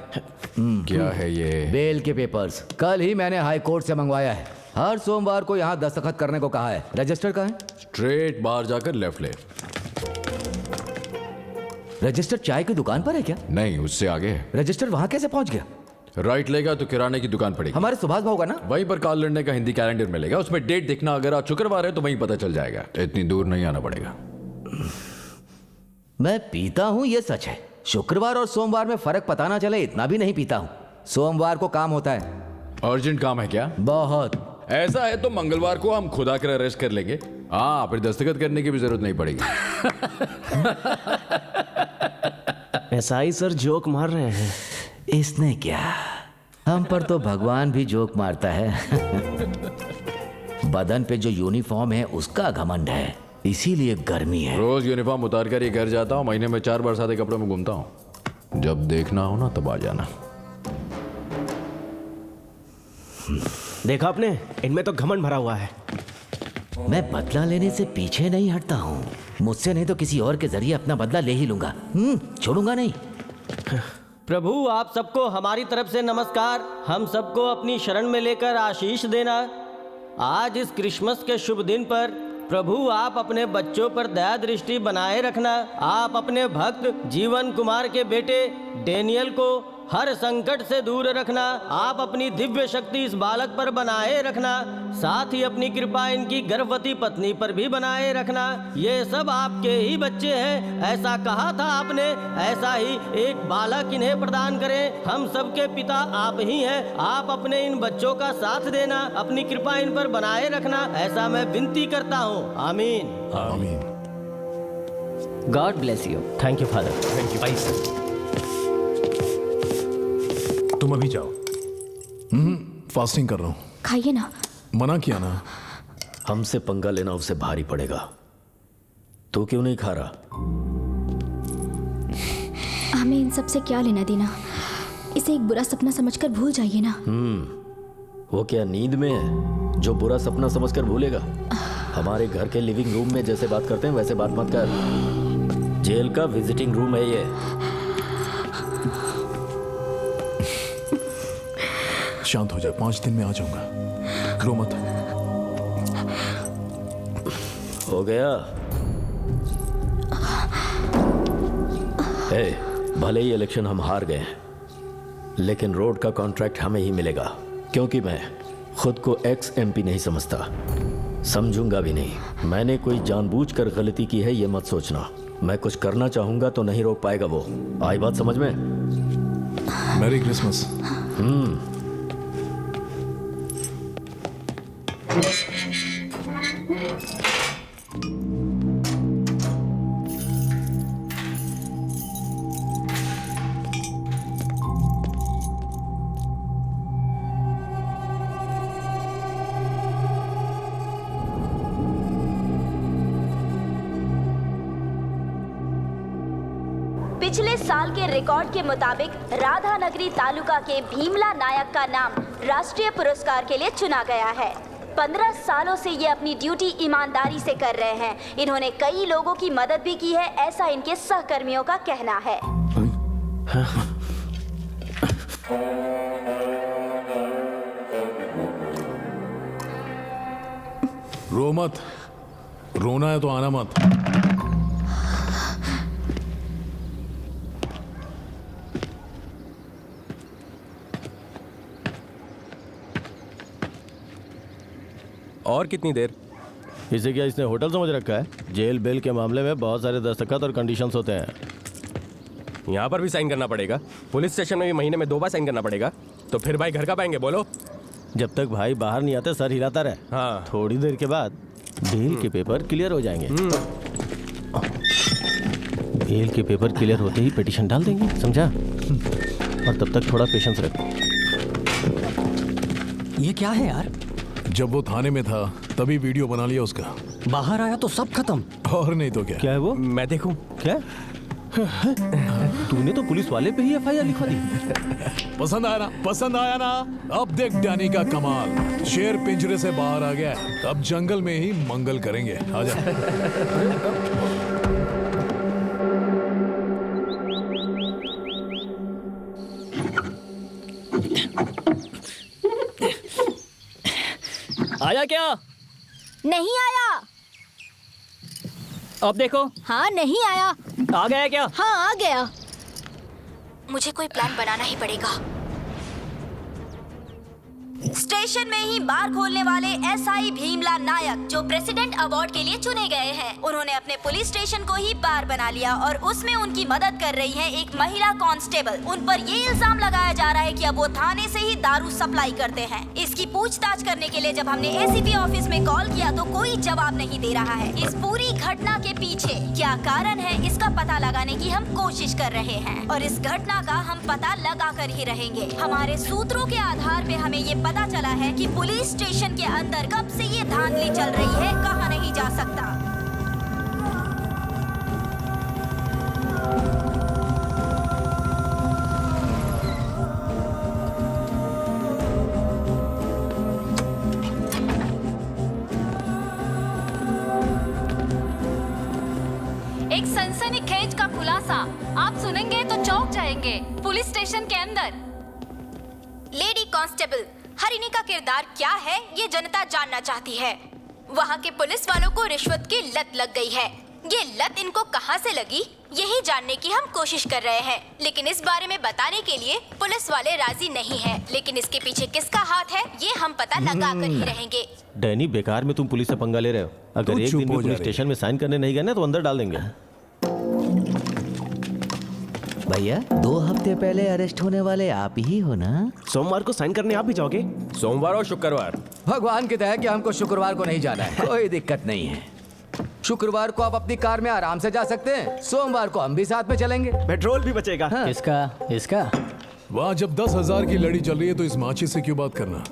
क्या है ये? बेल के पेपर्स कल ही मैंने हाई कोर्ट से मंगवाया है। हर सोमवार को यहाँ दस्तखत करने को कहा है। रजिस्टर कहाँ है? स्ट्रेट बाहर जाकर लेफ्ट ले। रजिस्टर चाय की दुकान पर है क्या? नहीं, उससे आगे है। रजिस्टर वहाँ कैसे पहुँच गया? राइट लेगा तो किराने की दुकान पड़ेगी। हमारे सुभाष भाव का ना? वहीं पर काल लड़ने का हिंदी कैलेंडर मिलेगा, उसमें डेट देखना। अगर आज शुक्रवार है तो वहीं पता चल जाएगा। इतनी दूर नहीं आना पड़ेगा। मैं पीता हूँ ये सच है। शुक्रवार और सोमवार में फर्क पता ना चले इतना भी नहीं पीता हूँ। सोमवार को काम होता है। अर्जेंट काम है क्या? बहुत। ऐसा है तो मंगलवार को हम खुद आकर अरेस्ट कर लेंगे। हाँ, फिर दस्तखत करने की भी जरूरत नहीं पड़ेगी। एसआई सर जोक मार रहे हैं। इसने क्या, हम पर तो भगवान भी जोक मारता है। बदन पे जो यूनिफॉर्म है उसका घमंड है, इसीलिए गर्मी है। रोज यूनिफॉर्म उतार कर ही घर जाता हूँ। महीने में 4 बार सादे कपड़ों में घूमता हूँ। जब देखना हो ना तब आ जाना। देखा आपने, इनमें तो घमंड भरा हुआ है। मैं बदला लेने से पीछे नहीं हटता हूँ। मुझसे नहीं तो किसी और के जरिए अपना बदला ले ही लूंगा। छोड़ूंगा नहीं। प्रभु आप सबको हमारी तरफ से नमस्कार। हम सबको अपनी शरण में लेकर आशीष देना। आज इस क्रिसमस के शुभ दिन पर प्रभु आप अपने बच्चों पर दया दृष्टि बनाए रखना। आप अपने भक्त जीवन कुमार के बेटे डेनियल को हर संकट से दूर रखना। आप अपनी दिव्य शक्ति इस बालक पर बनाए रखना। साथ ही अपनी कृपा इनकी गर्भवती पत्नी पर भी बनाए रखना। ये सब आपके ही बच्चे हैं, ऐसा कहा था आपने। ऐसा ही एक बालक इन्हें प्रदान करें। हम सबके पिता आप ही हैं। आप अपने इन बच्चों का साथ देना, अपनी कृपा इन पर बनाए रखना, ऐसा मैं विनती करता हूँ। आमीन। आमीन। God bless you. Thank you father. Thank you. Sir तुम अभी जाओ। फास्टिंग कर रहा हूँ। खाइए ना। मना किया ना। हमसे पंगा लेना उसे भारी पड़ेगा। तू क्यों नहीं खा रहा? हमें इन सब से क्या लेना देना? इसे एक बुरा सपना समझकर भूल जाइए ना। वो क्या नींद में है जो बुरा सपना समझकर भूलेगा? हमारे घर के लिविंग रूम में जैसे बात करते हैं वैसे बात मत कर। जेल का विजिटिंग रूम है ये। शांत हो जाए, 5 दिन में आ जाऊंगा। रो मत। हो गया। भले ही इलेक्शन हम हार गए हैं, लेकिन रोड का कॉन्ट्रैक्ट हमें ही मिलेगा, क्योंकि मैं खुद को एक्स एमपी नहीं समझता, समझूंगा भी नहीं। मैंने कोई जानबूझकर गलती की है ये मत सोचना। मैं कुछ करना चाहूंगा तो नहीं रोक पाएगा वो। आई बात समझ में? Merry Christmas. साल के रिकॉर्ड के मुताबिक राधानगरी तालुका के भीमला नायक का नाम राष्ट्रीय पुरस्कार के लिए चुना गया है। 15 सालों से ये अपनी ड्यूटी ईमानदारी से कर रहे हैं। इन्होंने कई लोगों की मदद भी की है, ऐसा इनके सहकर्मियों का कहना है। रो मत, रोना है तो आना मत। और कितनी देर? इसे क्या इसने होटल समझ रखा है? जेल बेल के मामले में बहुत सारे दस्तखत और कंडीशंस होते हैं। यहाँ पर भी साइन करना पड़ेगा? पुलिस स्टेशन में भी महीने में 2 बार साइन करना पड़ेगा? तो फिर भाई घर कब आएंगे बोलो? जब तक भाई बाहर नहीं आते सर हिलाता रहे। हाँ। थोड़ी देर के बाद बेल के पेपर क्लियर हो जाएंगे। बेल के पेपर क्लियर होते ही पिटीशन डाल देंगे, समझा? और तब तक थोड़ा पेशेंस रखो। ये क्या है यार? जब वो थाने में था तभी वीडियो बना लिया उसका। बाहर आया तो सब खत्म। और नहीं तो क्या। क्या है वो? मैं देखूं। क्या? तूने तो पुलिस वाले पे ही एफआईआर लिखवा दी। पसंद आया ना? पसंद आया ना? अब देख डैनी का कमाल। शेर पिंजरे से बाहर आ गया, अब जंगल में ही मंगल करेंगे। आजा। आया क्या? नहीं आया। अब देखो। हाँ नहीं आया। आ गया क्या? हाँ आ गया। मुझे कोई प्लान बनाना ही पड़ेगा। स्टेशन में ही बार खोलने वाले एसआई भीमला नायक जो प्रेसिडेंट अवार्ड के लिए चुने गए हैं, उन्होंने अपने पुलिस स्टेशन को ही बार बना लिया और उसमें उनकी मदद कर रही है एक महिला कांस्टेबल। उन पर ये इल्जाम लगाया जा रहा है कि अब वो थाने से ही दारू सप्लाई करते हैं। इसकी पूछताछ करने के लिए जब हमने एसीपी ऑफिस में कॉल किया तो कोई जवाब नहीं दे रहा है। इस पूरी घटना के पीछे क्या कारण है, इसका पता लगाने की हम कोशिश कर रहे हैं और इस घटना का हम पता लगा कर ही रहेंगे। हमारे सूत्रों के आधार पे हमें ये पता चला है कि पुलिस स्टेशन के अंदर कब से ये धांधली चल रही है, कहाँ नहीं जा सकता। एक सनसनीखेज का खुलासा आप सुनेंगे तो चौंक जाएंगे। पुलिस स्टेशन के अंदर लेडी कांस्टेबल हरिणी का किरदार क्या है, ये जनता जानना चाहती है। वहाँ के पुलिस वालों को रिश्वत की लत लग गई है। ये लत इनको कहाँ से लगी, यही जानने की हम कोशिश कर रहे हैं, लेकिन इस बारे में बताने के लिए पुलिस वाले राजी नहीं हैं। लेकिन इसके पीछे किसका हाथ है, ये हम पता लगा कर ही रहेंगे। डैनी, बेकार में तुम पुलिस से पंगा ले रहे हो। अगर एक दिन भी पुलिस स्टेशन में साइन करने नहीं गए ना तो अंदर डाल देंगे। भैया 2 हफ्ते पहले अरेस्ट होने वाले आप ही हो ना? सोमवार को साइन करने आप भी जाओगे? सोमवार और शुक्रवार। भगवान की दया कि हमको शुक्रवार को नहीं जाना है। कोई दिक्कत नहीं है। शुक्रवार को आप अपनी कार में आराम से जा सकते हैं। सोमवार को हम भी साथ में चलेंगे। पेट्रोल भी बचेगा। हाँ। इसका वहाँ जब 10,000 की लड़ी चल रही है तो इस माचिस से क्यों बात करना?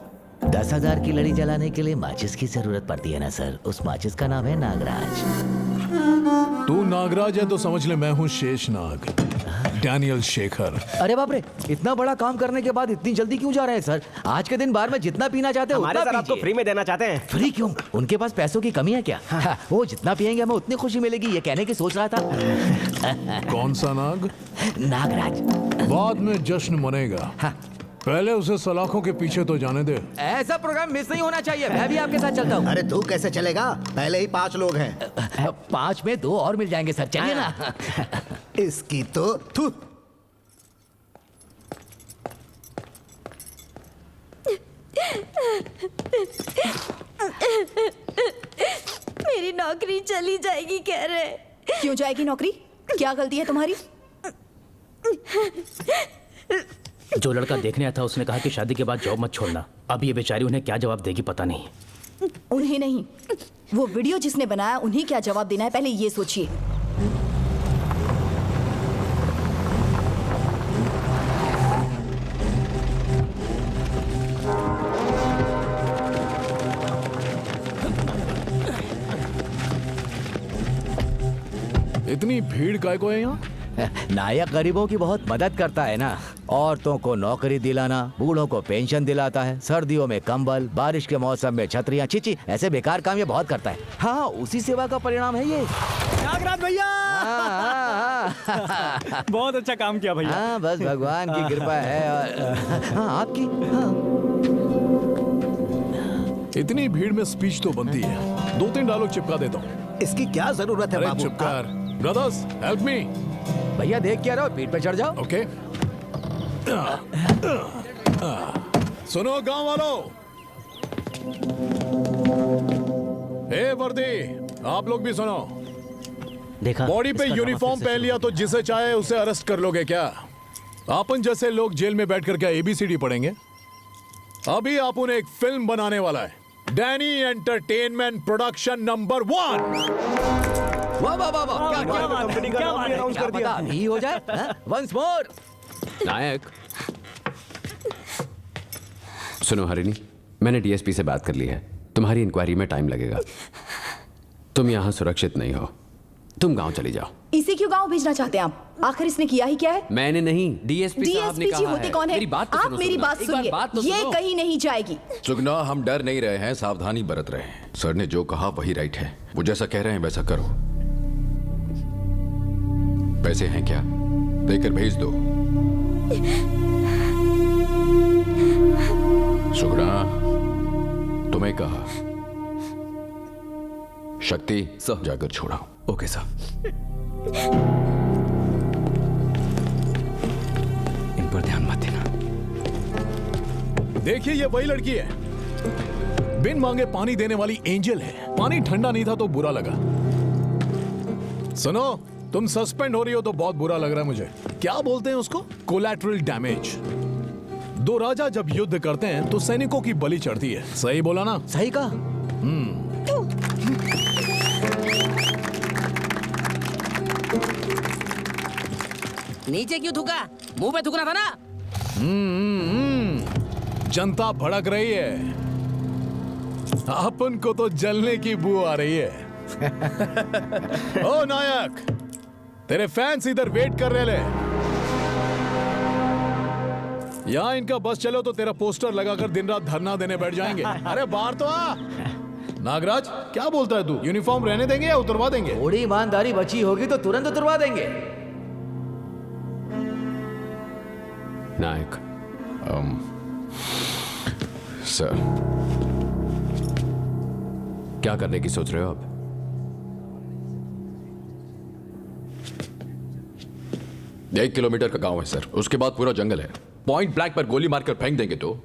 10,000 की लड़ी जलाने के लिए माचिस की जरूरत पड़ती है ना सर। उस माचिस का नाम है नागराज। तू नागराज है तो समझ ले मैं हूँ शेषनाग, डैनियल शेखर। अरे बाप रे, इतना बड़ा काम करने के बाद इतनी जल्दी क्यों जा रहे हैं सर? आज के दिन बार में जितना पीना चाहते हैं हमारे सर आपको फ्री में देना चाहते हैं। फ्री क्यों? उनके पास पैसों की कमी है क्या? वो जितना पियेंगे हमें उतनी खुशी मिलेगी, ये कहने की सोच रहा था। कौन सा नाग? नागराज। बाद में जश्न मनेगा। पहले उसे सलाखों के पीछे तो जाने दे। ऐसा प्रोग्राम मिस नहीं होना चाहिए। मैं भी आपके साथ चलता हूँ। अरे तू कैसे चलेगा? पहले ही 5 लोग हैं। 5 में 2 और मिल जाएंगे सर, चलिए ना। इसकी तो थू। मेरी नौकरी चली जाएगी कह रहे। क्यों जाएगी नौकरी? क्या गलती है तुम्हारी? जो लड़का देखने आया था उसने कहा कि शादी के बाद जॉब मत छोड़ना। अब ये बेचारी उन्हें क्या जवाब देगी पता नहीं। उन्हें नहीं, वो वीडियो जिसने बनाया उन्हें क्या जवाब देना है, पहले ये सोचिए। इतनी भीड़ काय को है यहाँ? नायक गरीबों की बहुत मदद करता है ना। औरतों को नौकरी दिलाना, बूढ़ों को पेंशन दिलाता है, सर्दियों में कंबल, बारिश के मौसम में छतरियाँ। चीची ऐसे बेकार काम ये बहुत करता है। हाँ, उसी सेवा का परिणाम है ये। नागराज भैया बहुत अच्छा काम किया भैया। हाँ, बस भगवान की कृपा है। और हाँ, आपकी। हाँ। इतनी भीड़ में स्पीच तो बनती है, 2-3 डायलॉग चिपका देता हूँ। इसकी क्या जरूरत है अरे बाबू? चुप कर। Brothers help me. भैया देख क्या रहो, पीठ पे चढ़ जाओ। ओके। सुनो गांव वालों, हे वर्दी, आप लोग भी सुनो। देखा, बॉडी पे इसका यूनिफॉर्म ड्रामा फिर से पहन लिया तो जिसे चाहे उसे अरेस्ट कर लोगे क्या? आपन जैसे लोग जेल में बैठकर क्या ABCD पढ़ेंगे? अभी आपन एक फिल्म बनाने वाला है, डैनी एंटरटेनमेंट प्रोडक्शन नंबर 1। वाह वाह वाह वाह, क्या कंपनी का नाम अनाउंस कर दिया। अभी हो जाए। Once more. नायक, सुनो हरिणी, मैंने DSP से बात कर ली है। तुम्हारी इंक्वायरी में टाइम लगेगा। तुम यहाँ सुरक्षित नहीं हो, तुम गांव चली जाओ। इसे क्यों गांव भेजना चाहते हैं आप? आखिर इसने किया ही क्या है? मैंने नहीं, DSP साहब ने DSP कहा जी होते है। कौन है? मेरी बात तो आप सुनो, मेरी सुनो। बात एक बार सुनिए, बात तो ये सुनो। कहीं नहीं जाएगी। सुगना, हम डर नहीं रहे हैं, सावधानी बरत रहे हैं। सर ने जो कहा वही राइट है। वो जैसा कह रहे हैं वैसा करो। पैसे हैं क्या? देकर भेज दो। सुगना, तुम्हें कहा। शक्ति, सब जाकर छोड़ा। Okay sir. इन पर ध्यान मत देना। देखिए, ये वही लड़की है, बिन मांगे पानी देने वाली एंजल है। पानी ठंडा नहीं था तो बुरा लगा। सुनो, तुम सस्पेंड हो रही हो तो बहुत बुरा लग रहा है मुझे। क्या बोलते हैं उसको? Collateral damage. दो राजा जब युद्ध करते हैं तो सैनिकों की बलि चढ़ती है। सही बोला ना? सही कहा। नीचे क्यों थूका? मुंह पे थूकना था ना। जनता भड़क रही है, अपन को तो जलने की बू आ रही है। ओ नायक, तेरे फैंस इधर वेट कर रहे ले। यहाँ इनका बस चलो तो तेरा पोस्टर लगाकर दिन रात धरना देने बैठ जाएंगे। अरे बाहर तो आ। नागराज, क्या बोलता है तू? यूनिफॉर्म रहने देंगे या उतरवा देंगे? थोड़ी ईमानदारी बची होगी तो तुरंत उतरवा देंगे। नायक, सर, क्या करने की सोच रहे हो अब? एक किलोमीटर का गांव है सर, उसके बाद पूरा जंगल है। पॉइंट ब्लैंक पर गोली मारकर फेंक देंगे तो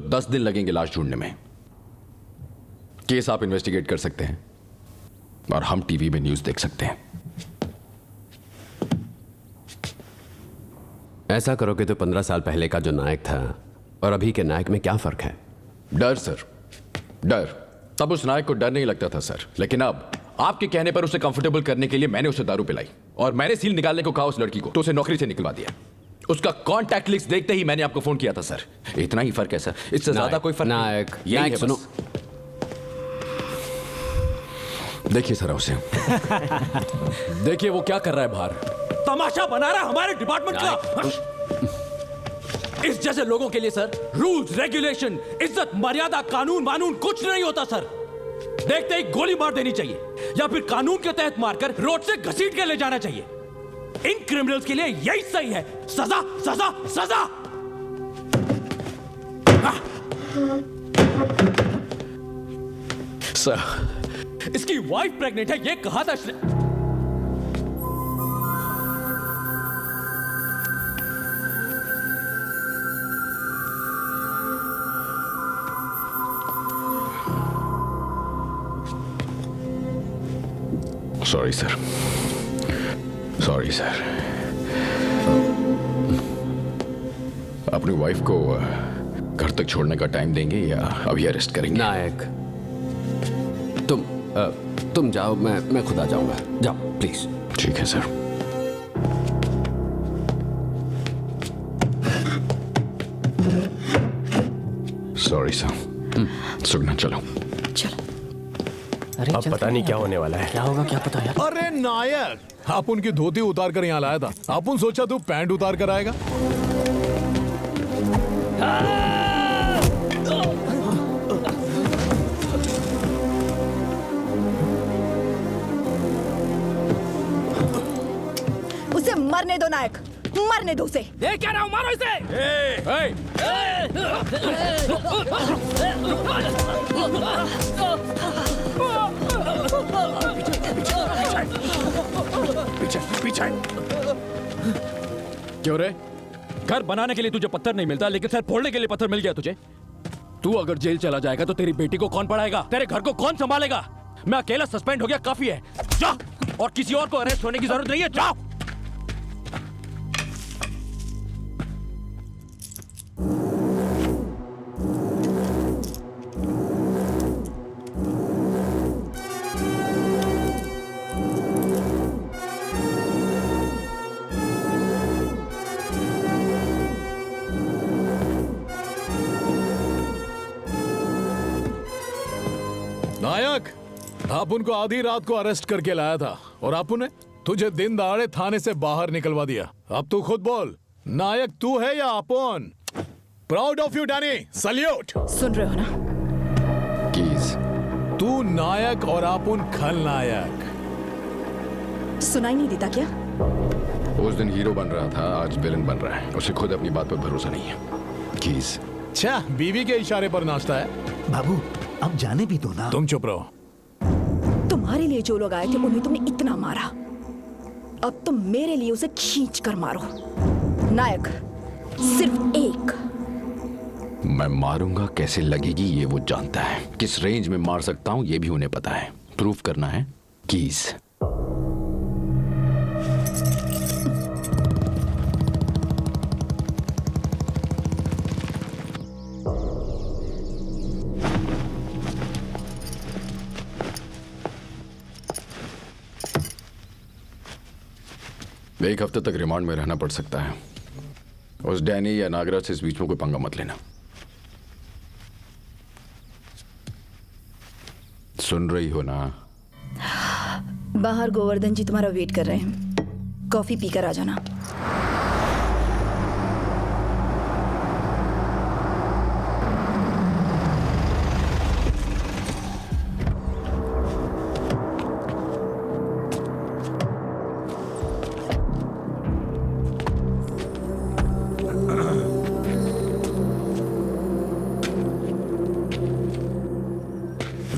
10 दिन लगेंगे लाश ढूंढने में। केस आप इन्वेस्टिगेट कर सकते हैं और हम टीवी में न्यूज देख सकते हैं। ऐसा करोगे तो 15 साल पहले का जो नायक था और अभी के नायक में क्या फर्क है? डर सर, डर। तब उस नायक को डर नहीं लगता था सर, लेकिन अब आपके कहने पर उसे कंफर्टेबल करने के लिए मैंने उसे दारू पिलाई और मैंने सील निकालने को कहा उस लड़की को, तो उसे नौकरी से निकलवा दिया। उसका कांटेक्ट लिस्ट देखते ही मैंने आपको फोन किया था सर। इतना ही फर्क है सर, इससे ज्यादा कोई फर्क नहीं। नायक, यही नायक है सुनो। बस। देखिए सर उसे। देखिए वो क्या कर रहा है बाहर। तमाशा बना रहा है हमारे डिपार्टमेंट का। इस जैसे लोगों के लिए सर रूल्स, रेगुलेशन, इज्जत, मर्यादा, कानून वानून कुछ नहीं होता सर। देखते ही गोली मार देनी चाहिए या फिर कानून के तहत मारकर रोड से घसीट के ले जाना चाहिए। इन क्रिमिनल्स के लिए यही सही है। सजा सजा सजा। सर, इसकी वाइफ प्रेग्नेंट है, ये कहा था। Sorry sir, sorry sir. अपनी वाइफ को घर तक छोड़ने का टाइम देंगे या अभी अरेस्ट करेंगे? नायक, तुम जाओ, मैं खुद आ जाऊंगा। जाओ प्लीज। ठीक है सर। Sorry sir. सुगना चलो। चलो। अब पता नहीं क्या होने वाला है। क्या होगा क्या पता यार। अरे नायक, आप उनकी धोती उतार कर यहाँ लाया था। अपन सोचा तू पैंट उतार कर आएगा। उसे मरने दो नायक, मरने दो उसे। ये क्या रहा हूँ, मारो इसे। पीछे। क्यों रे? घर बनाने के लिए तुझे पत्थर नहीं मिलता, लेकिन सर फोड़ने के लिए पत्थर मिल गया तुझे। तू अगर जेल चला जाएगा तो तेरी बेटी को कौन पढ़ाएगा, तेरे घर को कौन संभालेगा? मैं अकेला सस्पेंड हो गया काफी है। जा, और किसी और को अरेस्ट होने की जरूरत नहीं है। जाओ। नायक, आप उनको आधी रात को अरेस्ट करके लाया था और आप उन्हें तुझे दिन दहाड़े थाने से बाहर निकलवा दिया। अब तू खुद बोल, नायक तू है या अपोन? Proud of you Danny, salute. सुन रहे हो ना? कीज, तू नायक और अपुन खलनायक। सुनाई नहीं देता क्या? उस दिन हीरो बन रहा था, आज विलन बन रहा है। उसे खुद अपनी बात पर भरोसा नहीं है। कीज, अच्छा, बीवी के इशारे पर नाचता है। बाबू अब जाने भी दो ना। तुम चुप रहो। तुम्हारे लिए जो लोग आए थे उन्हें तुमने इतना मारा, अब तुम मेरे लिए उसे खींच कर मारो। नायक, सिर्फ एक। मैं मारूंगा कैसे लगेगी ये वो जानता है। किस रेंज में मार सकता हूं ये भी उन्हें पता है। प्रूफ करना है कीज। एक हफ्ते तक रिमांड में रहना पड़ सकता है। उस डैनी या नागराज से इस बीच में कोई पंगा मत लेना। सुन रही हो ना? बाहर गोवर्धन जी तुम्हारा वेट कर रहे हैं, कॉफी पीकर आ जाना।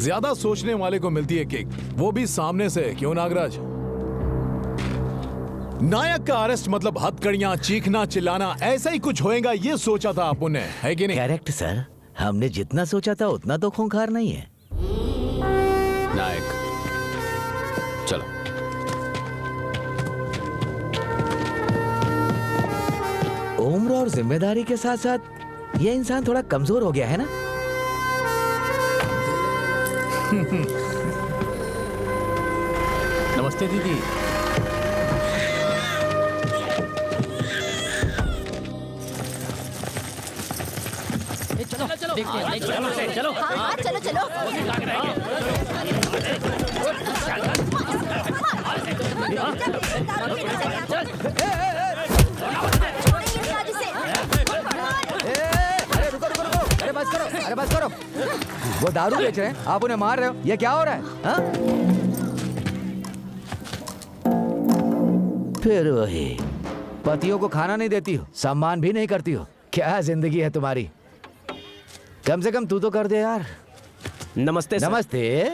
ज्यादा सोचने वाले को मिलती है किक, वो भी सामने से। क्यों नागराज? नायक का अरेस्ट मतलब हथकड़ियां, चीखना, चिल्लाना, ऐसा ही कुछ होएगा ये सोचा था आपने, है कि नहीं? करेक्ट सर, हमने जितना सोचा था उतना तो खूंखार नहीं है। नायक चलो। उम्र और जिम्मेदारी के साथ साथ ये इंसान थोड़ा कमजोर हो गया है ना। नमस्ते दीदी। चलो चलो। हाँ, चलो चलो। अरे रुको रुको रुको, अरे बस करो, अरे बस करो। वो दारू बेच रहे हैं, आप उन्हें मार रहे हो, ये क्या हो रहा है? हाँ? फिर वही, पतियों को खाना नहीं देती हो, सम्मान भी नहीं करती हो। क्या जिंदगी है तुम्हारी? कम से कम तू तो कर दे यार। नमस्ते सर। नमस्ते।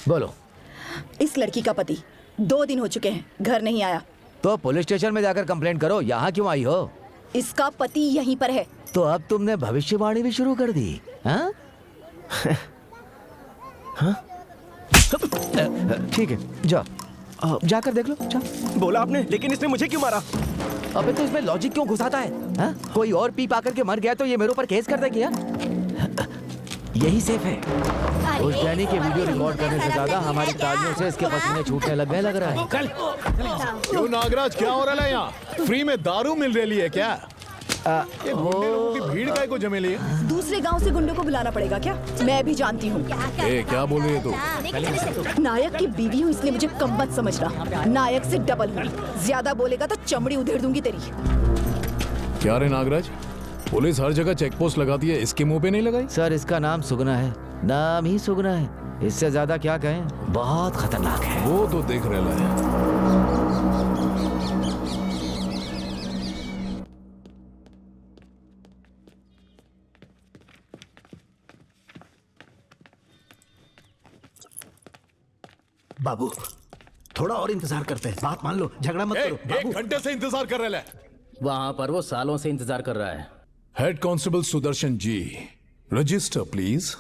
बोलो। इस लड़की का पति 2 दिन हो चुके हैं, घर नहीं आया। तो पुलिस स्टेशन में जाकर कंप्लेंट करो, यहाँ क्यों आई हो? इसका पति यहीं पर है। तो अब तुमने भविष्यवाणी भी शुरू कर दी, हाँ? ठीक है, जाओ, जाकर देख लो। जाओ। बोला आपने, लेकिन इसने मुझे क्यों मारा? अबे तो इसमें लॉजिक क्यों घुसाता है? हाँ? कोई और पी पा करके मर गया तो ये मेरे ऊपर केस कर देगी? यही सेफ है। उस डैनी के वीडियो रिकॉर्ड करने से ज्यादा हमारी तालियों से इसके पसीने छूटने लग गए लग रहा है। क्यों नागराज, क्या हो रहा है यहाँ? फ्री में दारू मिल रही है क्या? ये गुंडे लोगों की भीड़ काय को जमे लिए? दूसरे गांव से गुंडों को बुलाना पड़ेगा क्या? मैं भी जानती हूँ। क्या बोल रही है तू? नायक की बीवी हूँ इसलिए मुझे कम मत समझना। नायक से डबल हूँ। ज्यादा बोलेगा तो चमड़ी उधेड़ दूंगी तेरी। क्या रे नागराज, पुलिस हर जगह चेक पोस्ट लगाती है, इसके मुंह पे नहीं लगाई? सर इसका नाम सुगना है, नाम ही सुगना है, इससे ज्यादा क्या कहें, बहुत खतरनाक है। वो तो देख रहा है। बाबू थोड़ा और इंतजार करते हैं, बात मान लो, झगड़ा मत करो। एक घंटे से इंतजार कर रहा है। वहां पर वो सालों से इंतजार कर रहा है। Head constable Sudarshan ji, register please.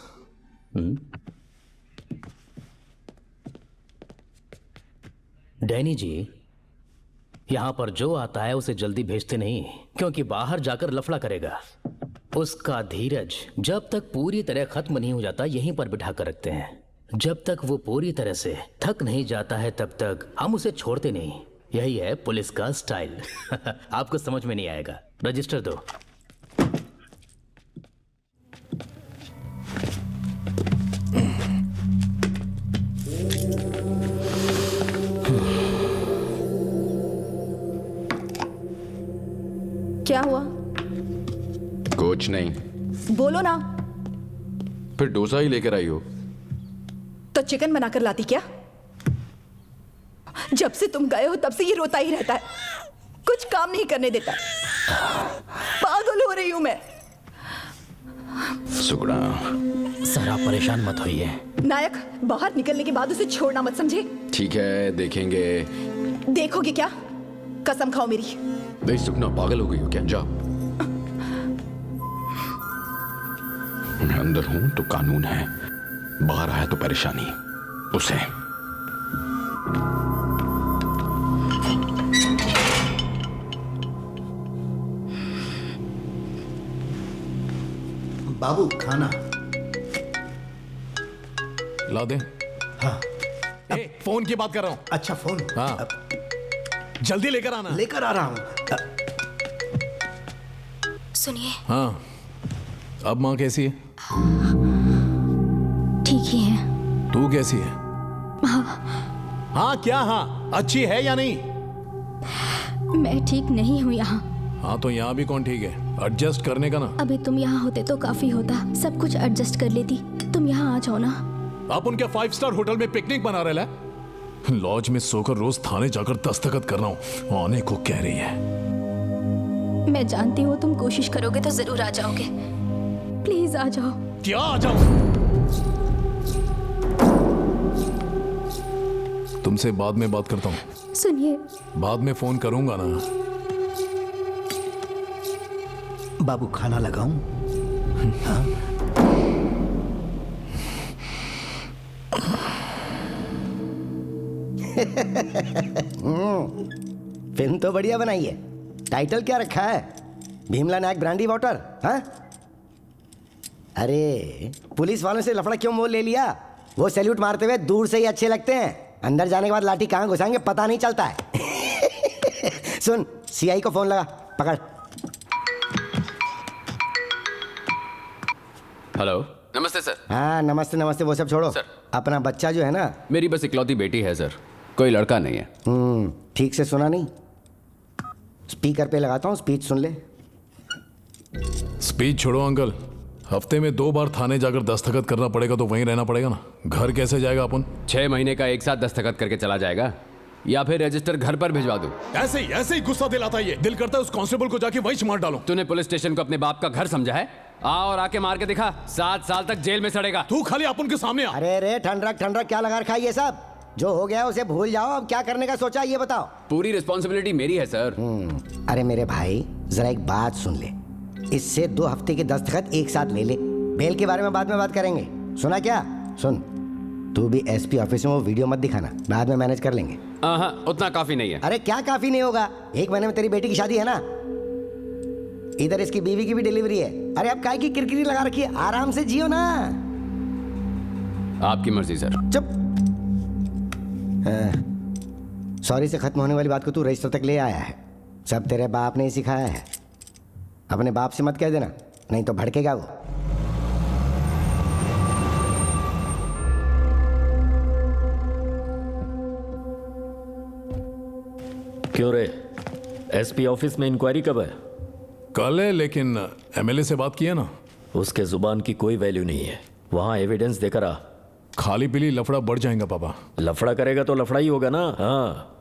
Danny ji, यहां पर जो आता है उसे जल्दी भेजते नहीं, क्योंकि बाहर जाकर लफड़ा करेगा। उसका धीरज जब तक पूरी तरह खत्म नहीं हो जाता यहीं पर बिठा कर रखते हैं। जब तक वो पूरी तरह से थक नहीं जाता है तब तक हम उसे छोड़ते नहीं। यही है पुलिस का स्टाइल। आपको समझ में नहीं आएगा। रजिस्टर दो। क्या हुआ? कुछ नहीं। बोलो ना। फिर डोसा ही लेकर आई हो? तो चिकन बनाकर लाती क्या? जब से तुम गए हो तब से ये रोता ही रहता है, कुछ काम नहीं करने देता। पागल हो रही हूं मैं। सुगना, सर आप परेशान मत होइए। नायक, बाहर निकलने के बाद उसे छोड़ना मत, समझे? ठीक है, देखेंगे। देखोगे क्या? कसम खाओ मेरी। नहीं सुगना, पागल हो गई हो क्या? जाओ। मैं अंदर हूं तो कानून है, बाहर आया तो परेशानी। उसे बाबू खाना ला दे। हाँ। फोन की बात कर रहा हूं। अच्छा फोन। हाँ। जल्दी लेकर आना। लेकर आ रहा हूं। सुनिए। हाँ, अब माँ कैसी है? ठीक ही है। तू कैसी है? हाँ। हाँ क्या हाँ? अच्छी है या नहीं? मैं ठीक नहीं हूँ यहाँ। हाँ तो यहाँ भी कौन ठीक है? एडजस्ट करने का ना। अभी तुम यहाँ होते तो काफी होता, सब कुछ एडजस्ट कर लेती। तुम यहाँ आ जाओ ना। आप उनके 5 स्टार होटल में पिकनिक बना रहे हैं? लॉज में सोकर रोज थाने जाकर दस्तखत कर रहा हूँ, आने को कह रही है। मैं जानती हूँ तुम कोशिश करोगे तो जरूर आ जाओगे। प्लीज आ जाओ। क्या आ जाओ? तुमसे बाद में बात करता हूँ। सुनिए। बाद में फोन करूंगा ना। बाबू खाना लगाऊं? हाँ? फिल्म तो बढ़िया बनाई है। टाइटल क्या रखा है? भीमला नायक ब्रांडी वाटर। हाँ? अरे पुलिस वालों से लफड़ा क्यों मोल ले लिया? वो सैल्यूट मारते हुए दूर से ही अच्छे लगते हैं, अंदर जाने के बाद लाठी कहाँ घुसाएंगे पता नहीं चलता है। सुन, सीआई को फोन लगा, पकड़। हेलो। नमस्ते सर। हाँ नमस्ते नमस्ते, वो सब छोड़ो। सर। अपना बच्चा जो है ना। मेरी बस इकलौती बेटी है सर, कोई लड़का नहीं है। ठीक से सुना नहीं? स्पीकर पे लगाता हूँ, स्पीच सुन ले। स्पीच छोड़ो अंकल, हफ्ते में 2 बार थाने जाकर दस्तखत करना पड़ेगा तो वहीं रहना पड़ेगा ना। घर कैसे जाएगा अपन? 6 महीने का एक साथ दस्तखत करके चला जाएगा, या फिर रजिस्टर घर पर भिजवा दूं? ऐसे ही गुस्सा दिलाता है ये। दिल करता है उस कांस्टेबल को जाके वहीं मार डालूं। तूने पुलिस स्टेशन को अपने बाप का घर समझा है? आ और आके मार के दिखा, 7 साल तक जेल में सड़ेगा। तू खाली अपन के सामने आ। अरे रे ठंडक क्या लगा रखा है ये सब? जो हो गया उसे भूल जाओ, अब क्या करने का सोचा ये बताओ। पूरी रिस्पॉन्सिबिलिटी मेरी है सर। अरे मेरे भाई जरा एक बात सुन ले, इससे 2 हफ्ते के दस्तखत एक साथ ले ले। बेल के बारे में बाद में बात करेंगे, सुना क्या? सुन, तू भी एसपी ऑफिस में वो वीडियो मत दिखाना, बाद में मैनेज कर लेंगे। हाँ, उतना काफी नहीं है। अरे क्या काफी नहीं होगा? 1 महीने में तेरी बेटी की शादी है ना, इधर इसकी बीवी की भी डिलीवरी है। अरे अब काय की किरकिरी लगा रखी है, आराम से जियो ना। आपकी मर्जी सर। चुप। सॉरी से खत्म होने वाली बात को तू रजिस्टर तक ले आया है, सब तेरे बाप ने ही सिखाया है। अपने बाप से मत कह देना, नहीं तो भड़केगा वो। क्यों रे, एसपी ऑफिस में इंक्वायरी कब है? कल है, लेकिन एमएलए से बात की है ना। उसके जुबान की कोई वैल्यू नहीं है। वहां एविडेंस देकर आ। खाली पीली लफड़ा बढ़ जाएगा पापा। लफड़ा करेगा तो लफड़ा ही होगा ना। हाँ,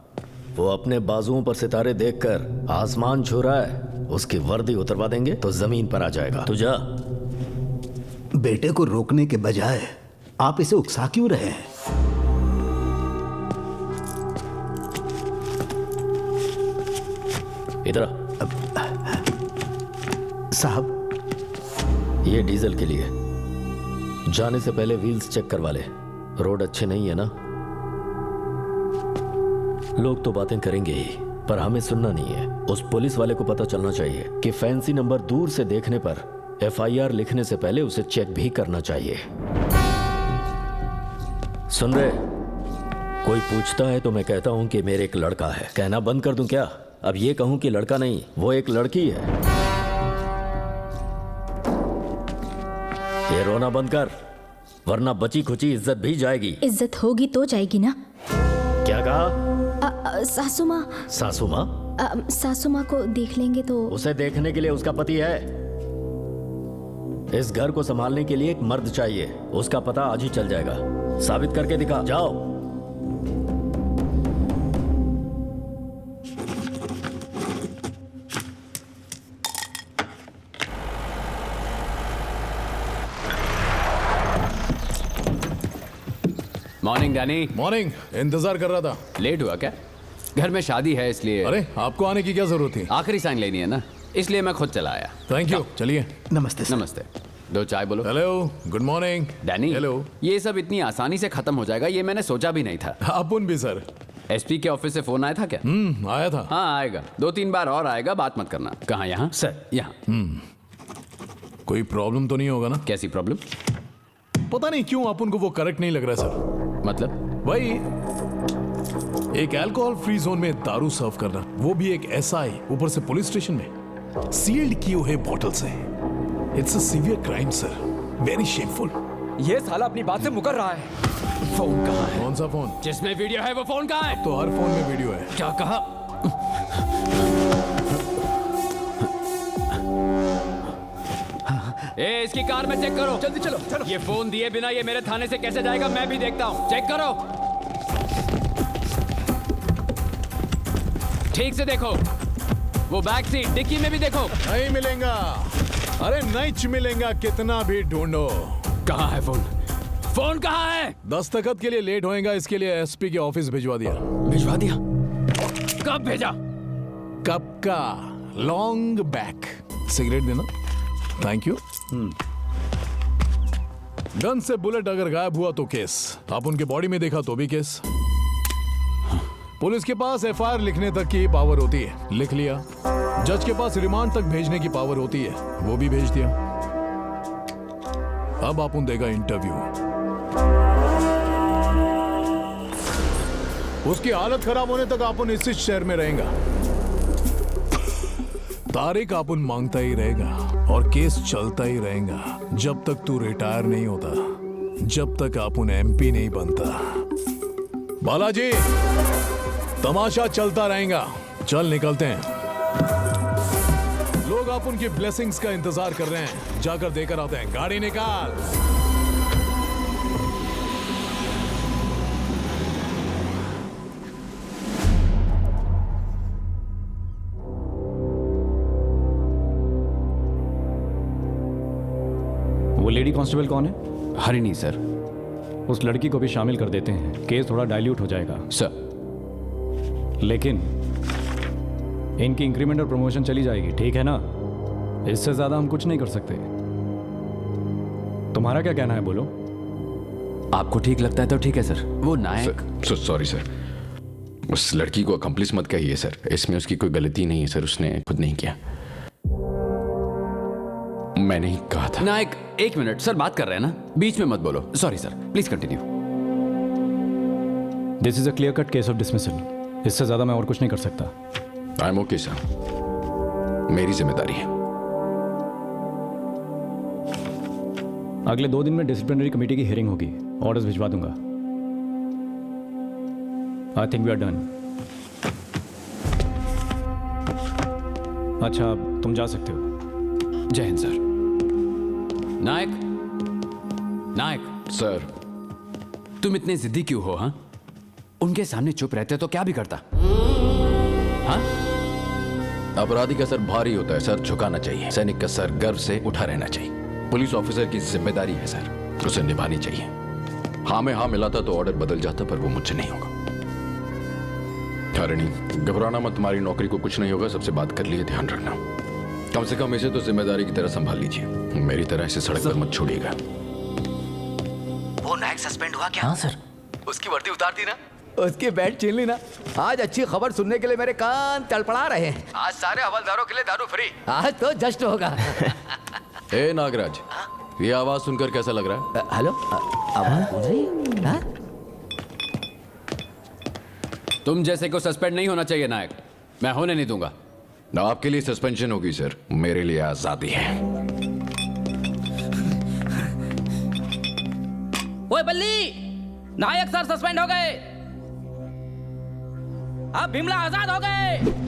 वो अपने बाजुओं पर सितारे देखकर आसमान छू रहा है, उसकी वर्दी उतरवा देंगे तो जमीन पर आ जाएगा। तू जा। बेटे को रोकने के बजाय आप इसे उकसा क्यों रहे हैं? इधर साहब, ये डीजल के लिए। जाने से पहले व्हील्स चेक करवा ले। रोड अच्छे नहीं है ना। लोग तो बातें करेंगे ही, पर हमें सुनना नहीं है। उस पुलिस वाले को पता चलना चाहिए कि फैंसी नंबर दूर से देखने पर एफआईआर लिखने से पहले उसे चेक भी करना चाहिए। सुन रहे? कोई पूछता है तो मैं कहता हूं कि मेरे एक लड़का है। कहना बंद कर दूं क्या? अब ये कहूं कि लड़का नहीं, वो एक लड़की है। ये रोना बंद कर, वरना बची खुची इज्जत भी जाएगी। इज्जत होगी तो जाएगी ना। क्या कहा? सासू माँ। सासू माँ? सासू माँ को देख लेंगे तो। उसे देखने के लिए उसका पति है। इस घर को संभालने के लिए एक मर्द चाहिए। उसका पता आज ही चल जाएगा। साबित करके दिखा। जाओ। Morning Danny. मॉर्निंग। इंतजार कर रहा था। लेट हुआ क्या? घर में शादी है इसलिए। अरे आपको आने की क्या जरूरत थी? आखिरी साइन लेनी है ना, इसलिए मैं खुद चला आया। Thank you. चलिए। नमस्ते। नमस्ते। दो चाय बोलो। Hello, good morning. Danny. Hello. ये सब इतनी आसानी से खत्म हो जाएगा ये मैंने सोचा भी नहीं था। अपन भी सर। एसपी के ऑफिस से फोन आया था क्या? आया था। हाँ आएगा, 2-3 बार और आएगा, बात मत करना। कहाँ? यहाँ सर। यहाँ। कोई प्रॉब्लम तो नहीं होगा ना? कैसी प्रॉब्लम? पता नहीं क्यों अपन को वो करेक्ट नहीं लग रहा सर। मतलब? भाई एक अल्कोहल फ्री जोन में दारू सर्व करना, वो भी एक एसआई, ऊपर से पुलिस स्टेशन में, सील्ड किए हुए बोतल से। It's a severe crime sir, very shameful. ये साला अपनी बात से मुकर रहा है। फोन कहाँ है? कौन सा फोन? जिसमें वीडियो है वो फोन कहाँ है? तो हर फोन में वीडियो है। क्या कहा? ए, इसकी कार में चेक करो। जल्दी चलो चलो। ये फोन दिए बिना ये मेरे थाने से कैसे जाएगा मैं भी देखता हूँ। चेक करो, ठीक से देखो। वो बैक सीट डिक्की में भी देखो। नहीं मिलेगा। अरे नहीं मिलेगा, कितना भी ढूंढो। कहाँ है फोन? फोन कहाँ है? दस्तखत के लिए लेट होएगा, इसके लिए एसपी के ऑफिस भिजवा दिया। भिजवा दिया? कब भेजा? कब का? Long back. सिगरेट देना। Thank you. गन से बुलेट अगर गायब हुआ तो केस, आप उनके बॉडी में देखा तो भी केस। पुलिस के पास एफआईआर लिखने तक की पावर होती है, लिख लिया। जज के पास रिमांड तक भेजने की पावर होती है, वो भी भेज दिया। अब अपन देगा इंटरव्यू। उसकी हालत खराब होने तक अपन इसी शहर में रहेगा। तारीख अपन मांगता ही रहेगा और केस चलता ही रहेगा जब तक तू रिटायर नहीं होता, जब तक अपन एमपी नहीं बनता। बालाजी, तमाशा चलता रहेगा। चल निकलते हैं। लोग अपन की ब्लेसिंग्स का इंतजार कर रहे हैं, जाकर देकर आते हैं। गाड़ी निकाल। वो लेडी कांस्टेबल कौन है? हरिणी सर। उस लड़की को भी शामिल कर देते हैं, केस थोड़ा डाइल्यूट हो जाएगा सर। लेकिन इनकी इंक्रीमेंट और प्रमोशन चली जाएगी, ठीक है ना? इससे ज्यादा हम कुछ नहीं कर सकते। तुम्हारा क्या कहना है, बोलो। आपको ठीक लगता है तो ठीक है सर। वो नायक। सॉरी सर, उस लड़की को अकम्प्लिस मत कहिए सर, इसमें उसकी कोई गलती नहीं है सर, उसने खुद नहीं किया। मैंने ही कहा था। नायक, एक मिनट सर, बात कर रहे हैं ना, बीच में मत बोलो। Sorry sir, please continue. This is a clear cut case of dismissal. इससे ज्यादा मैं और कुछ नहीं कर सकता। आई एम ओके सर, मेरी जिम्मेदारी है। अगले 2 दिन में डिसिप्लिनरी कमेटी की हियरिंग होगी, ऑर्डर्स भिजवा दूंगा। I think we are done. अच्छा, अब तुम जा सकते हो। जय हिंद सर। नायक, नायक सर, तुम इतने जिद्दी क्यों हो? हाँ, उनके सामने चुप रहते तो क्या भी करता। हाँ, अपराधी का सर भारी होता है सर, झुकाना चाहिए। सैनिक का सर गर्व से उठा रहना चाहिए। पुलिस ऑफिसर की जिम्मेदारी है सर, उसे निभानी चाहिए। हाँ में हाँ मिलाता तो ऑर्डर बदल जाता, पर वो मुझसे नहीं होगा। हरिणी, घबराना मत, तुम्हारी नौकरी को कुछ नहीं होगा। सबसे बात कर लिए, ध्यान रखना। कम से कम इसे तो जिम्मेदारी की तरह संभाल लीजिए। मेरी तरह इसे सड़क पर मत छोड़िएगा। वो नायक सस्पेंड हुआ क्या? हाँ सर। उसकी वर्दी उतार दी ना, उसकी बेल्ट छीन ली ना। आज अच्छी खबर सुनने के लिए मेरे कान तड़पड़ा रहे हैं। आज सारे हवलदारों के लिए दारू फ्री। आज तो जस्ट होगा। ए नागराज, ये आवाज सुनकर कैसा लग रहा है? हेलो, आवाज सुन रही? हाँ? तुम जैसे को सस्पेंड नहीं होना चाहिए नायक, मैं होने नहीं दूंगा। आपके लिए सस्पेंशन होगी सर, मेरे लिए आजादी है। ओए बल्ली, नायक सर सस्पेंड हो गए। अब भीमला आजाद हो गए।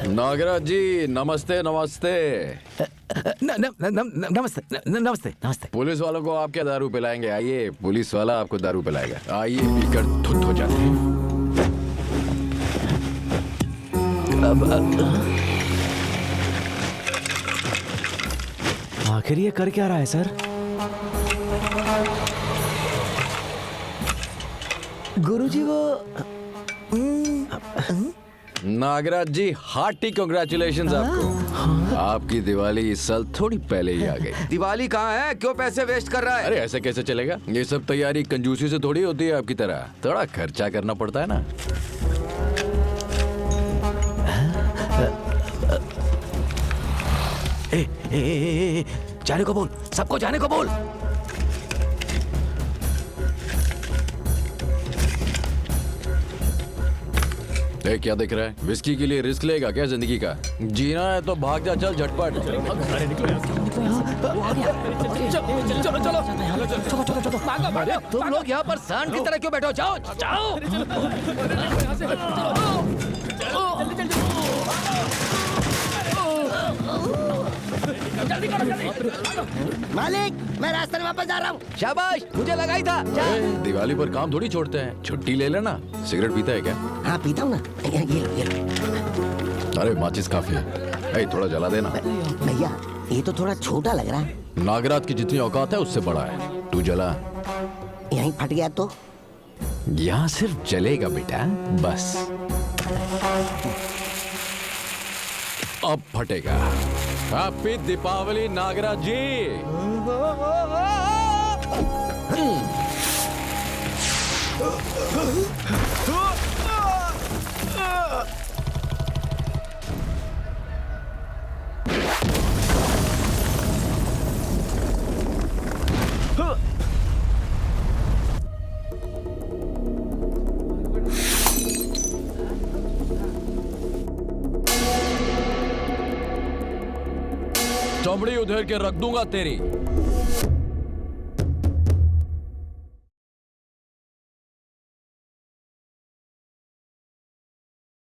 नागराज जी, नमस्ते नमस्ते। नमस्ते नमस्ते नमस्ते। पुलिस वालों को आप क्या दारू पिलाएंगे? आइए, पुलिस वाला आपको दारू पिलाएगा। आइए, पीकर धुत हो जाते हैं। आखिर ये कर क्या रहा है सर? गुरुजी वो नागराज जी, हार्टी कांग्रेचुलेशंस आपको। आपकी दिवाली इस साल थोड़ी पहले ही आ गई। दिवाली कहाँ है? क्यों पैसे वेस्ट कर रहा है? अरे ऐसे कैसे चलेगा? ये सब तैयारी कंजूसी से थोड़ी होती है आपकी तरह। थोड़ा खर्चा करना पड़ता है ना। जाने को बोल, सबको जाने को बोल। क्या दिख रहा है? विस्की के लिए रिस्क लेगा क्या जिंदगी का? जीना है तो भाग जा, चल झटपट। तुम लोग यहाँ पर सांड की तरह क्यों बैठो? जाओ जाओ। मालिक, मैं रास्ते में वापस जा रहा हूँ। शाबाश, मुझे लगाई था। दिवाली पर काम थोड़ी छोड़ते हैं, छुट्टी ले लेना। सिगरेट पीता है क्या? हाँ पीता हूँ ना। ये लो। अरे माचिस काफी है। ए, थोड़ा जला देना। भैया, ये तो थोड़ा छोटा लग रहा है। नागराज की जितनी औकात है उससे बड़ा है। तू जला। यहीं फट गया तो? यहाँ सिर्फ जलेगा बेटा, बस। अब फटेगा। हैप्पी दीपावली नागराज जी। चमड़ी उधेड़ के रख दूंगा तेरी।